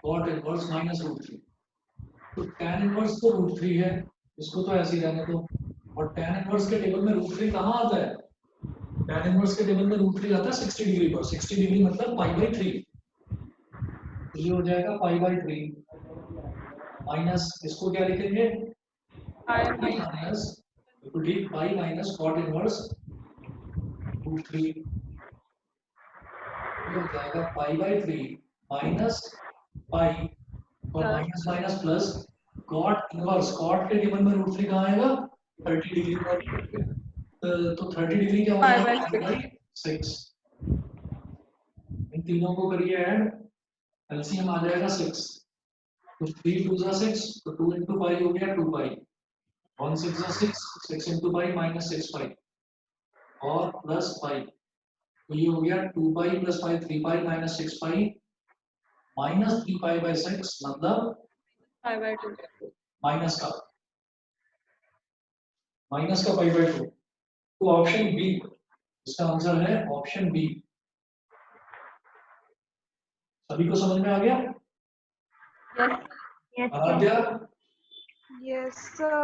cot inverse minus √3। तो tan इनवर्स तो √3 है, इसको तो ऐसे ही रहने दो। और tan इनवर्स के टेबल में √3 कहाँ आता है? tan इनवर्स के टेबल में √3 आता है 60 डिग्री पर। 60 डिग्री मतलब π/3। तो ये हो जाएगा π/3 माइनस इसको क्या लिखेंगे? माइनस ठीक पाई माइनस cot इनवर्स √3 ये हो जाएगा π/3 माइनस पाई और minus minus plus cot inverse. cot के टेबल में √3 कहाँ आएगा? 30 डिग्री पर। तो 30 डिग्री क्या होगा? 6। इन तीनों को करिए ऐड, एलसीएम आ जाएगा 6। तो 3 2 6 तो 2 into पाई हो गया 2 पाई 1 6 6 6 into पाई माइनस 6 पाई और प्लस पाई। तो ये हो गया 2 pi plus pi 3 pi minus 6 pi minus 3 pi by 6 मतलब माइनस का π/2। तो ऑप्शन बी इसका आंसर है, ऑप्शन बी। सभी को समझ में आ गया? Aaradhya Yes, sir.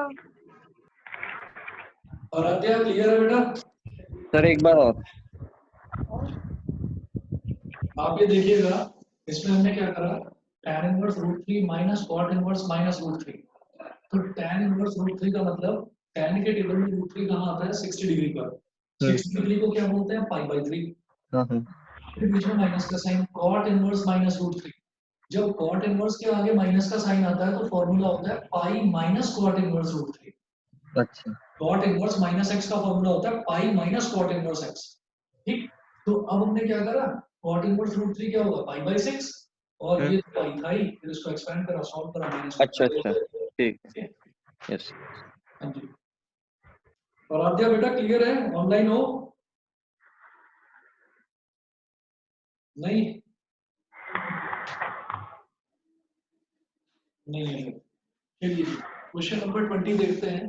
Aaradhya clear है बेटा? सर एक बार और। आप ये देखिएगा, इसमें हमने क्या करा? tan inverse √3 minus cot inverse minus √3। तो tan इनवर्स √3 का मतलब tan के टेबल में √3 कहाँ आता है? 60 डिग्री पर। 60 डिग्री को क्या बोलते हैं? π/3। फिर बीच में माइनस का साइन cot इनवर्स माइनस √3। जब cot इनवर्स के आगे माइनस का साइन आता है तो फॉर्मूला होता है पाई माइनस cot इनवर्स √3। अच्छा। cot इनवर्स माइनस x का फॉर्मूला होता है pi minus cot inverse x। ठीक, तो अब हमने क्या करा? cot इनवर्स √3 क्या होगा? π/6 और ये पाई था ही, फिर इसको एक्सपेंड करा, सॉल्व करा माइनस। अच्छा ठीक है। यस। हाँ जी। और आद्या बेटा क्लियर है? ऑनलाइन हो? नहीं नहीं चलिए क्वेश्चन नंबर 20 देखते हैं।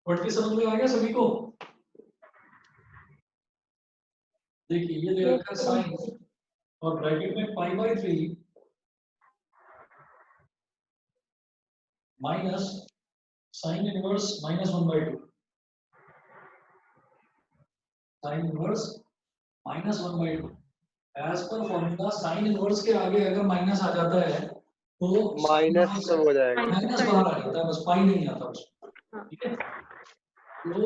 वर्ड की समझ में आ गया सभी को? देखिए ये दे रखा है साइन और ब्रैकेट में π/3 minus sine inverse minus 1/2। Sine inverse minus 1/2। As per formula sine inverse के आगे अगर माइनस आ जाता है तो माइनस सब हो जाएगा। माइनस बाहर आ जाता है, बस पाई नहीं आता उसमें। ठीक है, तो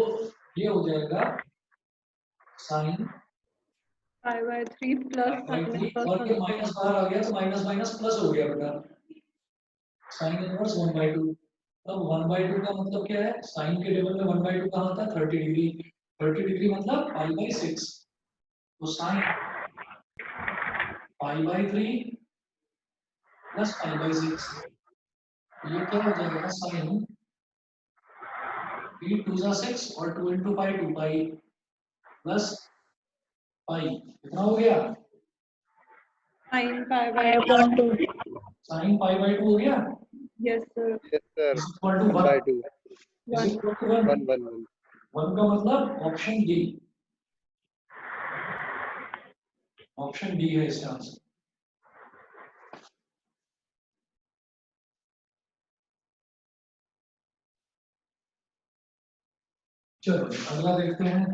ये हो जाएगा साइन π/3 प्लस और ये माइनस बाहर आ गया तो माइनस माइनस प्लस हो गया बेटा। Sine inverse 1/2। अब 1/2 का मतलब क्या है? साइन के टेबल में 1/2 कहाँ आता है? 30 डिग्री। 30 डिग्री मतलब π/6। तो साइन π/3 प्लस π/6 ये क्या हो जाएगा? साइन 3 2 6 और 2 into पाई 2 पाई प्लस पाई। कितना हो गया? sin π/2। साइन π/2 हो गया। Yes sir. Yes sir. Is equal to 1/2 is 1 equal to 1 1 का मतलब ऑप्शन डी। ऑप्शन डी है इसका आंसर। चलो अगला देखते हैं।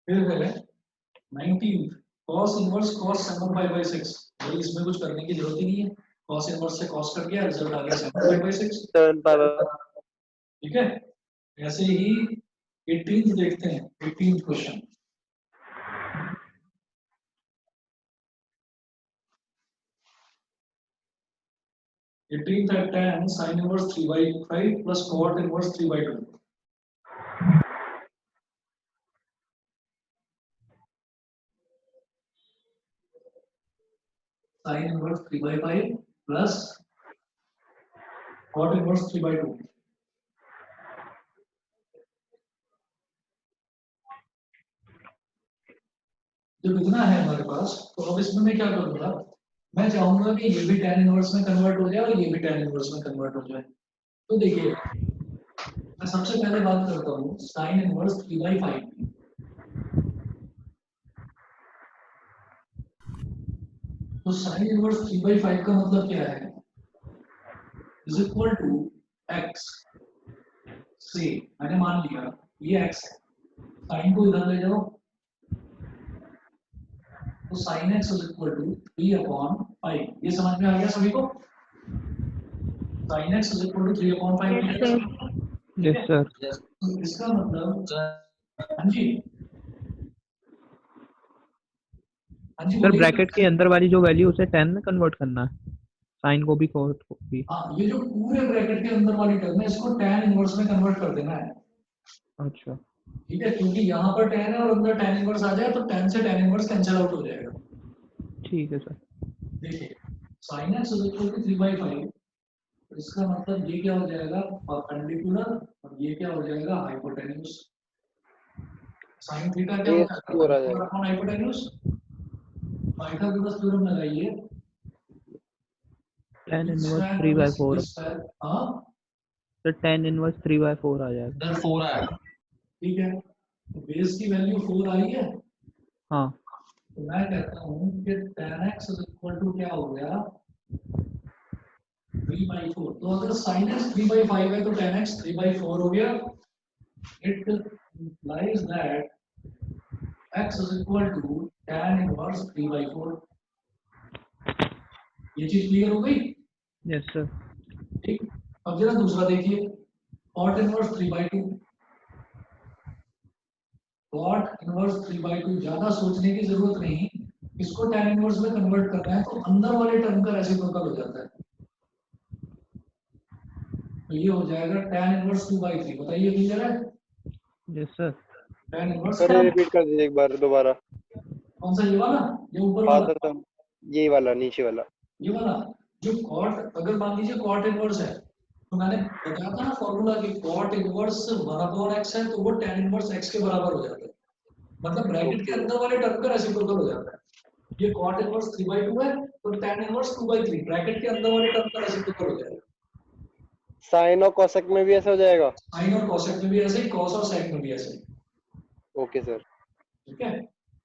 फिर है 19 cos इनवर्स cos 7 π/6। भाई इसमें कुछ करने की जरूरत ही नहीं है, cos इनवर्स से cos कट गया, रिजल्ट आ गया 75/6। 7 ठीक है, ऐसे ही 18th देखते हैं, 18th question. Eighteen at 10 sin inverse 3/5 plus cot inverse 3/2। sin inverse 3/5 plus cot inverse 3/2। जब इतना है हमारे पास, तो अब इसमें मैं क्या करूंगा, मैं चाहूंगा कि ये भी tan इनवर्स में कन्वर्ट हो जाए और ये भी tan इनवर्स में कन्वर्ट हो जाए। तो देखिए, मैं सबसे पहले बात करता हूँ sin इनवर्स 3/5 की। तो sin इनवर्स 3/5 का मतलब क्या है, इज इक्वल टू x से, मैंने मान लिया ये x है, sin को इधर ले जाओ, तो sin x is equal to 3/5। ये समझ में आ गया सभी को? sin x is equal to 3/5। Yes sir. तो इसका मतलब, हाँ जी, हाँ जी सर बोलिए। ब्रैकेट के अंदर वाली जो वैल्यू उसे 10 में कन्वर्ट करना है, साइन को भी cos को भी। हाँ, ये जो पूरे ब्रैकेट के अंदर वाली टर्म है, इसको tan इनवर्स में कन्वर्ट कर देना है। अच्छा ठीक है, क्योंकि यहाँ पर tan है और अंदर tan इनवर्स आ जाए तो tan से tan इनवर्स कैंसिल आउट हो जाएगा। ठीक है सर। देखिए, sin x is equal to 3/5, तो इसका मतलब ये क्या हो जाएगा, परपेंडिकुलर, और ये क्या हो जाएगा, हाइपोटेन्यूज। sin थीटा क्या हो जाएगा, A² आ जाएगा। Upon hypotenuse. पाइथागोरस थ्योरम लगाइए, tan इनवर्स 3/4। हाँ तो tan इनवर्स 3/4 आ जाएगा। सर 4 आया। ठीक है, तो बेस की वैल्यू 4 आई है। हाँ तो मैं कहता हूँ कि tan x is equal to क्या हो गया, 3/4। तो अगर sin x 3/5 है तो tan x 3/4 हो गया। It implies that x is equal to tan inverse 3/4। ये चीज क्लियर हो गई? Yes sir. ठीक, अब जरा दूसरा देखिए, cot inverse 3/2। cot inverse 3/2, ज्यादा सोचने की जरूरत नहीं, इसको tan इनवर्स में कन्वर्ट करना है तो अंदर वाले टर्म का रेसिप्रोकल हो जाता है। तो ये हो जाएगा tan इनवर्स 2/3। बताइए क्लियर है? Yes sir. tan inverse sir repeat कर दीजिए एक बार दोबारा। कौन सा, ये वाला, ये ऊपर हाँ वाला? सर, यही वाला, नीचे वाला। ये वाला जो cot, अगर मान लीजिए cot इनवर्स है, तो मैंने बताया था ना फॉर्मूला कि cot इनवर्स 1/x है तो वो tan इनवर्स x के बराबर हो जाता है। मतलब ब्रैकेट के अंदर वाले टर्म का रेसिप्रोकल हो जाता है। ये cot इनवर्स 3/2 है तो tan इनवर्स 2/3 ब्रैकेट के अंदर वाले टर्म का रेसिप्रोकल हो जाएगा। साइन और कोसेक में भी ऐसा हो जाएगा? साइन और कोसेक में भी ऐसे ही, cos और sec में भी ऐसे ही। Okay sir. ठीक है,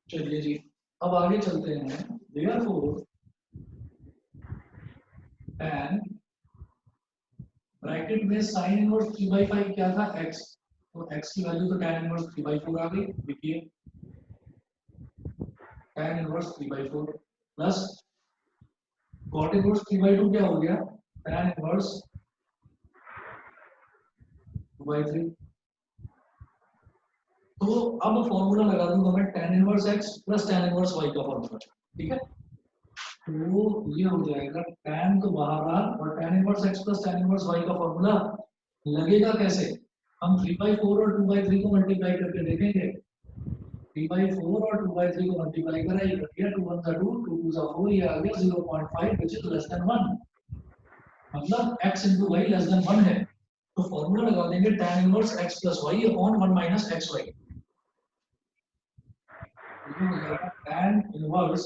चलिए जी, अब आगे चलते हैं। therefore tan ब्रैकेट में sin इनवर्स 3/5 क्या था, x, तो x की वैल्यू तो tan इनवर्स 3/4 आ गई। देखिए tan inverse 3/4 plus cot inverse 3/2 क्या हो गया, tan इनवर्स 2/3। तो अब फॉर्मूला लगा दूंगा मैं tan inverse x plus tan inverse y का फॉर्मूला। ठीक है, तो ये हो जाएगा tan तो बाहर आ, और tan inverse x plus tan inverse y का फॉर्मूला लगेगा कैसे, हम 3/4 और 2/3 को मल्टीप्लाई करके देखेंगे। 3/4 और 2/3 को मल्टीप्लाई करा, ये कट गया, 2 1 2 2 2 4, ये आ गया 0.5 which is less than 1। मतलब x into y less than 1 है, तो फॉर्मूला लगा देंगे tan inverse x plus y upon 1 minus xy। ये हो जाएगा tan inverse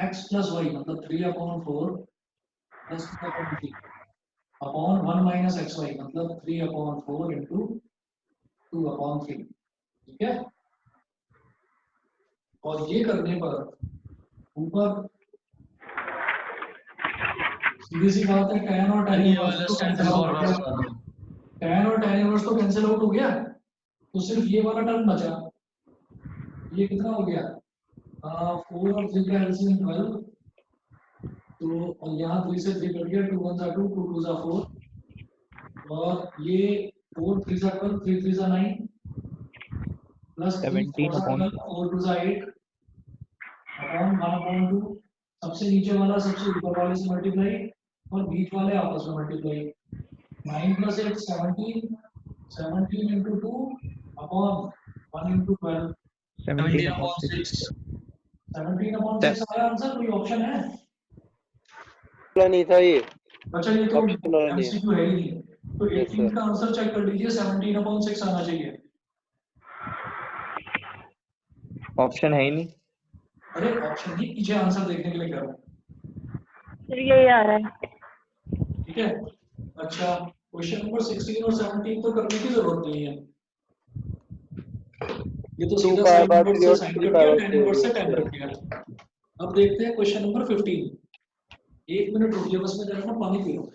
x plus y मतलब 3/4 plus 2/3 upon 1 minus xy मतलब 3/4 into 2/3। ठीक है, और ये करने पर ऊपर सीधी सी बात है, tan और tan इनवर्स तो कैंसिल आउट हो गया। tan और tan इनवर्स तो कैंसिल आउट हो गया, तो सिर्फ ये वाला टर्म बचा। ये कितना हो गया, 4 और 3 का एलसीएम 12, तो यहाँ 3 से 3 कट गया, 2 1 जा 2, 2 2 जा 4, और ये 4 3 जा 12, 3 3 जा 9, प्लस 3 4 जा 12, 4 2 जा 8, अपॉन 1/2, सबसे नीचे वाला सबसे ऊपर वाले से मल्टीप्लाई और बीच वाले आपस में मल्टीप्लाई। 9 + 8 17, 17 into 2 upon 1 into 12, 17/6 17/6 आया आंसर। कोई ऑप्शन है? वाला नहीं था ये, अच्छा ये तो ऑप्शन वाला नहीं है। एमसीक्यू है ही नहीं, तो Yes, 18 sir. का आंसर चेक कर लीजिए, 17/6 आना चाहिए। ऑप्शन है ही नहीं। अरे ऑप्शन ही पीछे आंसर देखने के लिए कह रहा हूँ, फिर यही आ रहा है। ठीक है। अच्छा क्वेश्चन नंबर 16 और 17 तो करने की जरूरत नहीं है, ये तो 2 सीधा pi साइन by इनवर्स 3 से और साइन 3 कट pi गया, by tan 4, इनवर्स से yes, tan sir. कट गया। अब देखते हैं क्वेश्चन नंबर 15। 1 मिनट रुकिए बस, मैं जरा ना पानी पी लूं।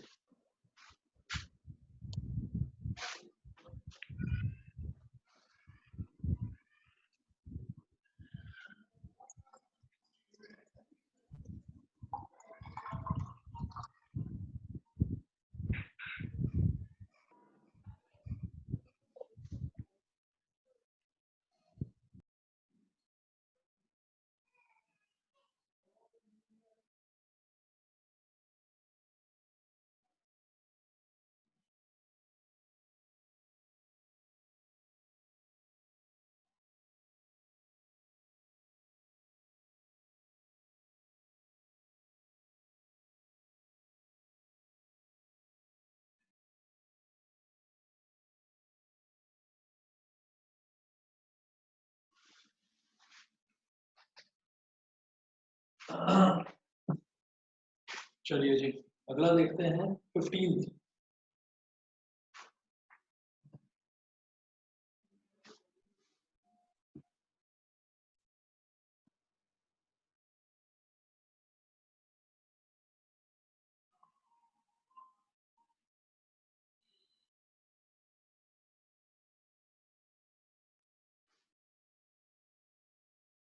चलिए जी, अगला देखते हैं 15।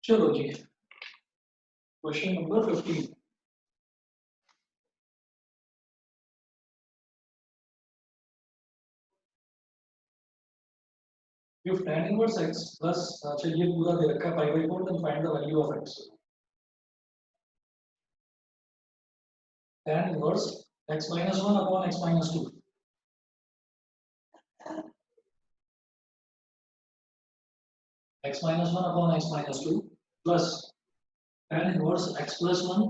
चलो जी, question number 15। If tan inverse x plus, अच्छा ये पूरा दे रखा है pi by 4, then find the value of x. Tan inverse x minus 1 upon x minus 2. X minus 1 upon x minus 2 plus tan inverse x plus 1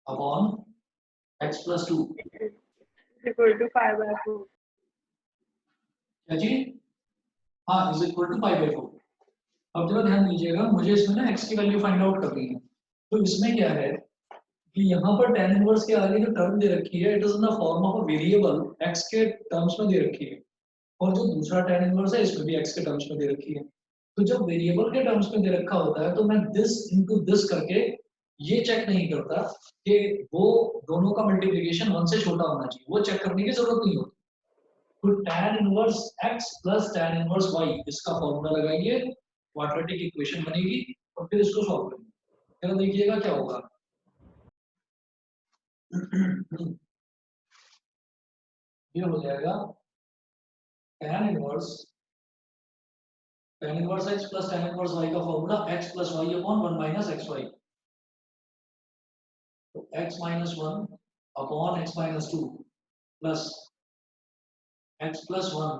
upon x plus 2. equal to 5/4. क्या जी? हाँ, is equal to pi by 4। अब जरा ध्यान दीजिएगा, मुझे इसमें ना x की वैल्यू फाइंड आउट करनी है। तो इसमें क्या है कि यहाँ पर tan इनवर्स के आगे जो टर्म दे रखी है, it is in the form of a variable x के टर्म्स में दे रखी है, और जो दूसरा tan इनवर्स है इसमें भी x के टर्म्स में दे रखी है। तो जब वेरिएबल के टर्म्स में दे रखा होता है तो मैं दिस इनटू दिस करके ये चेक नहीं करता कि वो दोनों का मल्टीप्लिकेशन 1 से छोटा होना चाहिए, वो चेक करने की जरूरत नहीं होती। तो tan inverse x plus tan inverse y, इसका फॉर्मूला लगाइए, क्वाड्रेटिक इक्वेशन बनेगी और फिर इसको सॉल्व करेंगे। जरा देखिएगा क्या होगा। ये हो जाएगा tan inverse x plus tan inverse y का formula x plus y upon 1 minus xy। तो x minus 1 upon x minus 2 plus x plus 1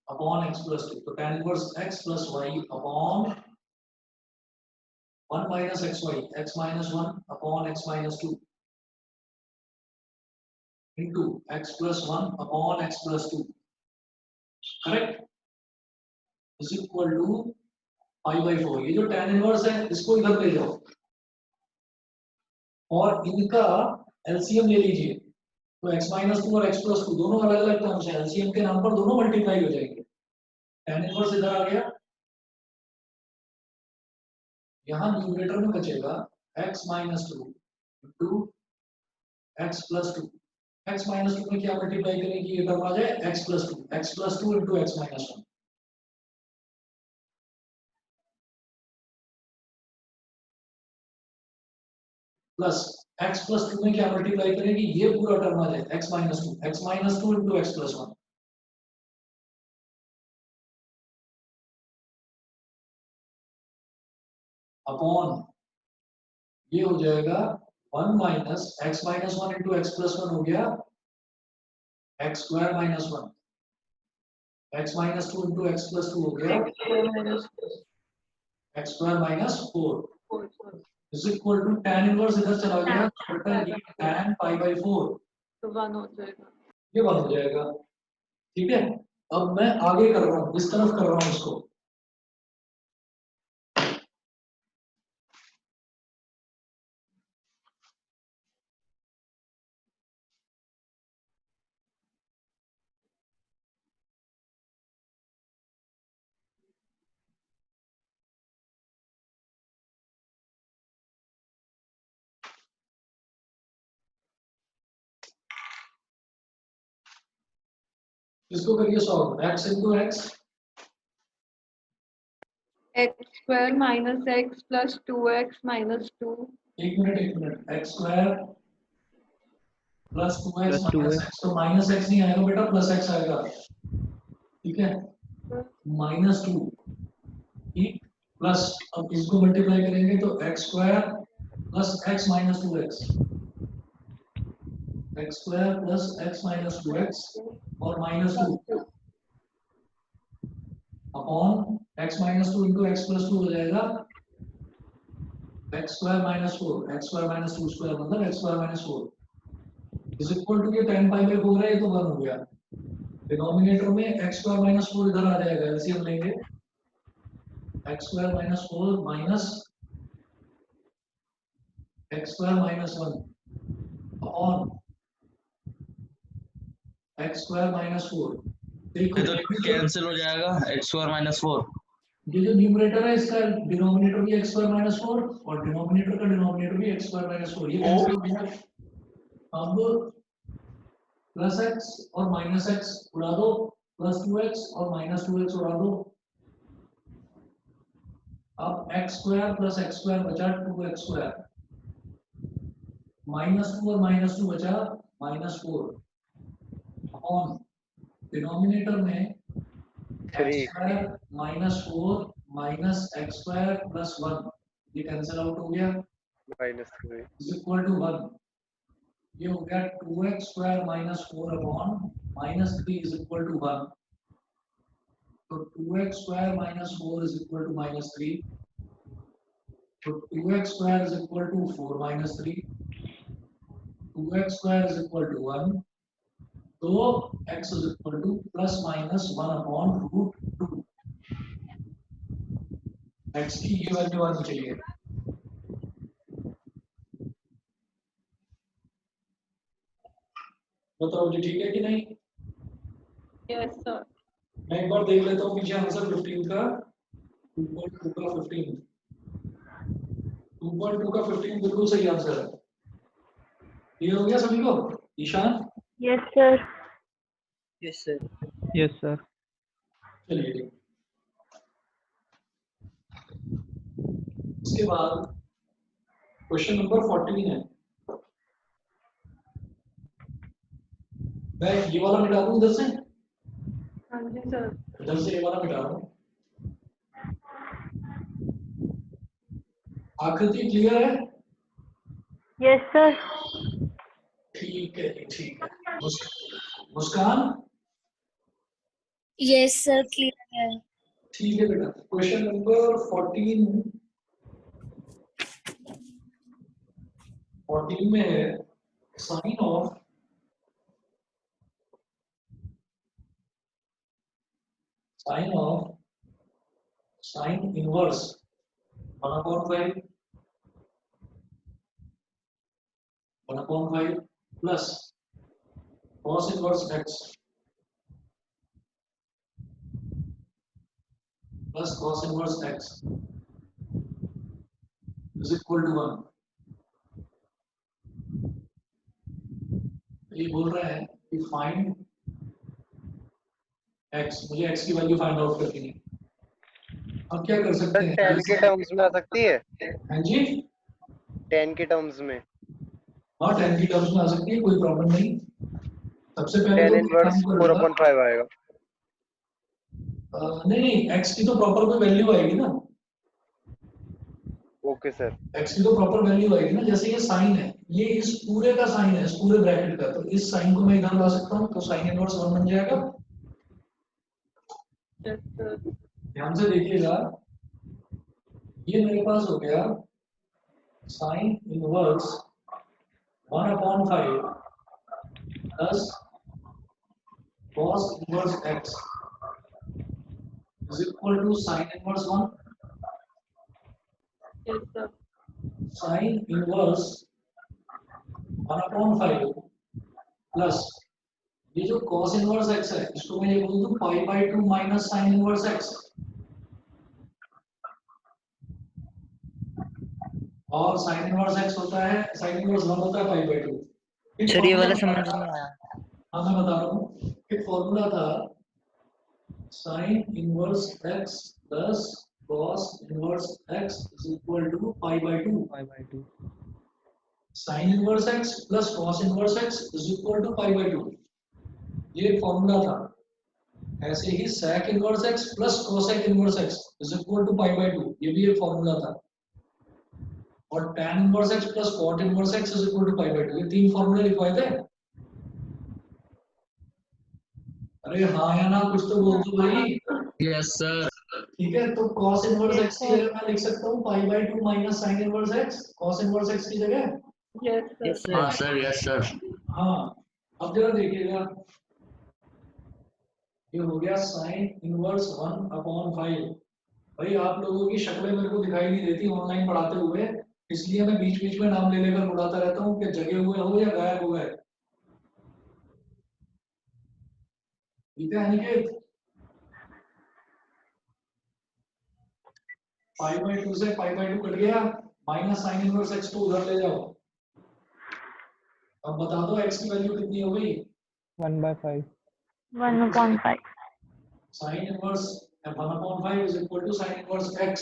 upon x plus 2। तो tan inverse x plus y upon 1 minus xy, x minus 1 upon x minus 2 into x plus 1 upon x plus 2, correct, is equal to pi by 4। ये जो tan inverse है इसको इधर ले जाओ और इनका एलसीएम ले लीजिए। तो x minus 2 और x plus 2 दोनों अलग अलग टर्म्स हैं, एलसीएम के नाम पर दोनों मल्टीप्लाई हो जाएंगे। tan इनवर्स इधर आ गया, यहाँ न्यूमरेटर में बचेगा x minus 2 into x plus 2। x minus 2 में क्या मल्टीप्लाई करें कि ये टर्म आ जाए x plus 2 into x minus 1। Plus x plus 2 में क्या मल्टीप्लाई करेंगे, ये पूरा टर्म आ जाए x minus 2 into x plus 1 upon ये हो जाएगा 1 minus x minus 1 into x plus 1 हो गया x square minus 1, x minus 2 into x plus 2 हो गया x square minus 4 is equal to tan inverse इधर चला गया बटा ये tan पाई बाई 4 तो 1 हो जाएगा। ये 1 हो जाएगा। ठीक है, अब मैं आगे कर रहा हूँ, इस तरफ कर रहा हूँ इसको। इसको करिए solve, x into x x square minus x plus 2x minus 2। एक minute x square plus 2x plus 2 minus x, तो माइनस x नहीं आएगा बेटा, प्लस x आएगा। ठीक है, माइनस 2 ठीक प्लस, अब इसको मल्टीप्लाई करेंगे तो x square plus x minus 2x, x square plus x minus 2x और minus 2 upon x minus 2 into x plus 2 हो जाएगा x square minus 4, x square minus 2 square मतलब x square minus 4 is equal to ये tan pi by 4 है, ये तो 1 हो गया। डिनोमिनेटर में x स्क्वायर माइनस 4 इधर आ जाएगा, एलसीएम लेंगे x square minus 4 minus x square minus 1 upon x square minus 4। ये तो कैंसिल हो जाएगा x स्क्वायर माइनस 4। ये जो न्यूमरेटर है इसका डिनोमिनेटर भी x स्क्वायर माइनस 4 और डिनोमिनेटर का डिनोमिनेटर भी x स्क्वायर माइनस 4, ये कैंसिल हो गया। अब प्लस x और माइनस x उड़ा दो, प्लस 2x और माइनस 2x उड़ा दो। अब x square plus x square बचा 2x स्क्वायर, माइनस 2 और माइनस 2 बचा माइनस 4 अपॉन डिनोमिनेटर में x square minus 4 minus x square plus 1, ये कैंसिल आउट हो गया -3 इज इक्वल टू 1, ये हो गया 2x square minus 4 upon minus 3 is equal to 1। तो 2x square minus 4 is equal to minus 3, तो 2x square is equal to 4 minus 3, 2x square is equal to 1, तो x is equal to plus minus 1 upon root 2। x की ये value आनी चाहिए। बताओ जी ठीक है कि नहीं? Yes sir. मैं एक बार देख लेता हूँ पीछे आंसर 15 का 2.2 का 15, 2.2 का 15 बिल्कुल सही आंसर है। क्लियर हो गया सभी को? Ishaan? Yes sir. Yes sir. Yes sir. चलिए उसके बाद क्वेश्चन नंबर 14 है। मैं ये वाला मिटा दूं इधर से, हाँ जी सर। इधर से ये वाला मिटा रहा हूं। आकृति क्लियर है? Yes sir. ठीक है जी, ठीक है। मुस्कान? यस सर क्लियर है। ठीक है बेटा, क्वेश्चन नंबर 14 में है sine of sine inverse 1/5 plus cos inverse x plus cos inverse x is equal to 1। ये बोल रहा है कि फाइंड x, मुझे x की वैल्यू फाइंड आउट करनी है। अब क्या कर सकते हैं? 10 के टर्म्स में आ सकती है, हाँ जी, 10 के टर्म्स में हाँ 10 की टर्म्स में आ सकती है, कोई प्रॉब्लम नहीं। सबसे पहले tan तो इनवर्स काम 4 करूंगा। upon 5 आएगा। नहीं x की तो प्रॉपर कोई वैल्यू आएगी ना, ओके सर। x की तो प्रॉपर वैल्यू आएगी ना। जैसे ये साइन है, ये इस पूरे का साइन है, इस पूरे ब्रैकेट का, तो इस साइन को मैं इधर ला सकता हूँ, तो साइन इनवर्स 1 बन जाएगा। Yes, sir. ध्यान से देखिएगा, ये मेरे पास हो गया sine inverse 1/5 plus cos inverse x is equal to sine inverse 1 Yes, sir. Sine inverse 1/5 plus ये जो cos इनवर्स x है, इसको मैं ये बोल दूं π/2 माइनस साइन इनवर्स x, और साइन इनवर्स x होता है, साइन इनवर्स 1 होता है π/2। एक सर ये वाला फॉर्मूला समझ था, नहीं आया। हाँ मैं बता रहा हूँ, एक फॉर्मूला था sine inverse x plus cos inverse x is equal to π/2। π/2 sine inverse x plus cos inverse x is equal to π/2, ये एक फॉर्मूला था। ऐसे ही sec inverse x plus cosec inverse x is equal to π/2, ये भी एक formula था। और tan inverse x plus cot inverse x is equal to π/2, ये तीन फॉर्मूले लिखवाए थे। अरे हाँ या ना, कुछ तो बोल दो भाई। Yes sir. ठीक है, तो cos इनवर्स Yes, x की sir. जगह मैं लिख सकता हूँ π/2 minus sin inverse x, cos inverse x की जगह। Yes, sir. यस हाँ सर। Sir, yes sir. हाँ, अब जरा देखिएगा, ये हो गया sin इनवर्स 1/5। भाई आप लोगों की शक्लें मेरे को दिखाई नहीं देती ऑनलाइन पढ़ाते हुए, इसलिए मैं बीच बीच में नाम ले लेकर बुलाता रहता हूँ कि जगे हुए हो या गायब हुए। ठीक है अनिकेत, π/2 से π/2 कट गया, माइनस साइन इनवर्स x को उधर ले जाओ। अब बता दो x की वैल्यू कितनी हो गई। 1/5 1/5. Sine inverse 1/5 is equal to sine inverse x,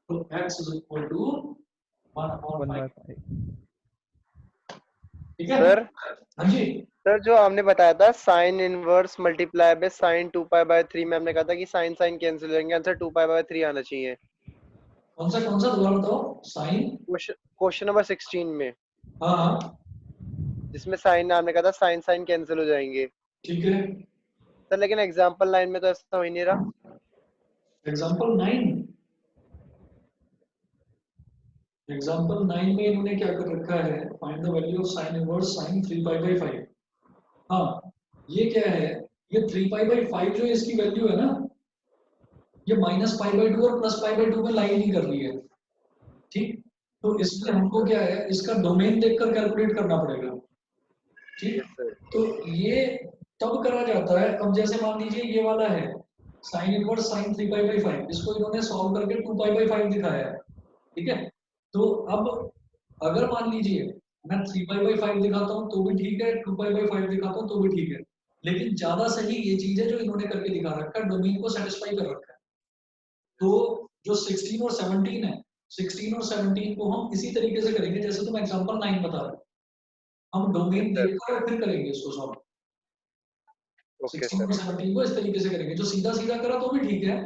तो x इज इक्वल टू 1/5। 1/5 ठीक है सर हाँ जी, सर जो आपने बताया था sine inverse multiply by sine 2π/3 में हमने कहा था कि साइन साइन कैंसिल हो जाएंगे, आंसर 2π/3 आना चाहिए। कौन सा दोबारा बताओ। साइन, क्वेश्चन नंबर 16 में, हाँ हाँ जिसमें साइन आपने कहा था साइन साइन कैंसिल हो जाएंगे ठीक है। सर, लेकिन एग्जांपल 9 में तो ऐसा हो ही नहीं रहा। एग्जाम्पल 9, एग्जाम्पल 9 में इन्होंने क्या कर रखा है, find the value of sine inverse sine 3π/5। हाँ, ये क्या है, ये 3π/5 जो इसकी वैल्यू है ना, ये -π/2 और +π/2 में लाइन नहीं कर रही है। ठीक, तो इसमें हमको क्या है, इसका डोमेन देखकर कैलकुलेट करना पड़ेगा। ठीक, यस सर। तो ये तब करा जाता है, अब जैसे मान लीजिए ये वाला है साइन इनवर्स साइन 3π/5, इसको इन्होंने सॉल्व करके 2π/5 दिखाया है। ठीक है, तो अब अगर मान लीजिए मैं 3π/5 दिखाता हूँ तो भी ठीक है, 2π/5 दिखाता हूँ तो भी ठीक है, लेकिन ज्यादा सही ये चीज है जो इन्होंने करके दिखा रखा है, डोमेन को सेटिस्फाई कर रखा है। तो जो 16 और 17 है, 16 और 17 को हम इसी तरीके से करेंगे जैसे तुम एग्जांपल 9 बता रहे हो, हम डोमेन देखकर और फिर करेंगे इसको सॉल्व। ओके 16 और सर। 17 को इस तरीके से करेंगे, जो सीधा सीधा करा तो भी ठीक है,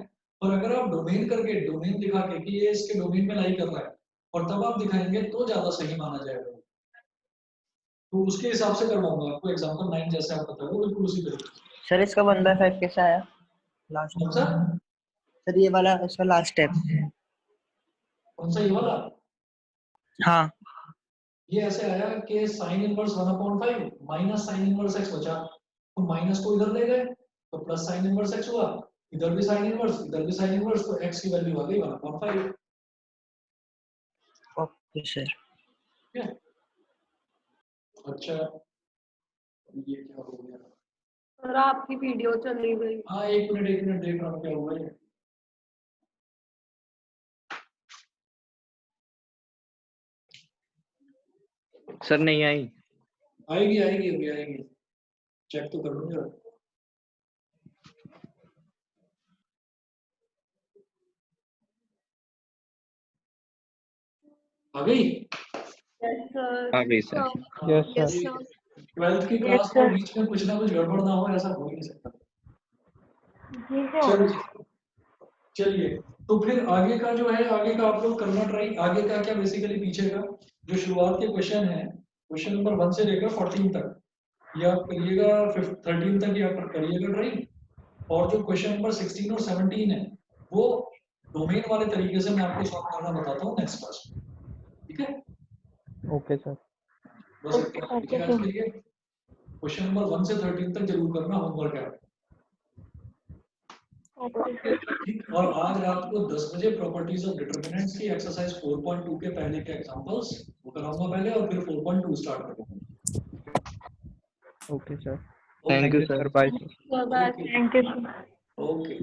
और अगर आप डोमेन करके डोमेन दिखा के कि ये इसके डोमेन में लाई कर रहा है और तब आप दिखाएंगे तो ज्यादा सही माना जाएगा। तो उसके हिसाब से करवाऊंगा आपको, एग्जांपल 9 जैसे आप बता रहे हो बिल्कुल उसी तरीके से। सर इसका 1/5 कैसा आया लास्ट? कौन सा, सर ये वाला इसका लास्ट स्टेप। कौन सा ये वाला, हाँ ये ऐसे आया कि sine inverse 1/5 minus sine inverse x बचा, तो माइनस को इधर ले गए तो प्लस साइन इनवर्स x हुआ, इधर भी साइन इनवर्स इधर भी साइन इनवर्स, तो x की वैल्यू आ गई 1/5। Okay sir. ठीक है, अच्छा ये क्या हो गया, सर आपकी वीडियो चली गई। हाँ एक मिनट देख रहा हूँ क्या हुआ है। सर नहीं आई। आएगी आएगी अभी आएगी, चेक तो कर लूंगा। आ गई, Yes, sir. हाँ please sir. Yes Yes, sir. sir. 12th की क्लास में बीच में कुछ ना कुछ गड़बड़ ना हो, ऐसा हो ही नहीं सकता। चलिए चलिए, तो फिर आगे का जो है, आगे का आप लोग करना ट्राई। आगे का क्या बेसिकली पीछे का जो शुरुआत के क्वेश्चन है, क्वेश्चन नंबर 1 से लेकर 14 तक ये आप करिएगा, 13 तक ये आप करिएगा ट्राई। और जो क्वेश्चन नंबर 16 और 17 है वो डोमेन वाले तरीके से मैं आपको सॉल्व करना बताता हूँ नेक्स्ट क्लास में, ठीक है? Okay sir. बस इतना लिखिए आज के लिए। क्वेश्चन नंबर 1 से 13 तक जरूर करना, होमवर्क है। ठीक, और आज रात को 10 बजे प्रॉपर्टीज ऑफ डिटरमिनेंट्स की एक्सरसाइज 4.2 के पहले के एग्जांपल्स वो कराऊंगा पहले, और फिर 4.2 स्टार्ट करूंगा। Okay sir. Thank you sir. Bye. Bye. Okay.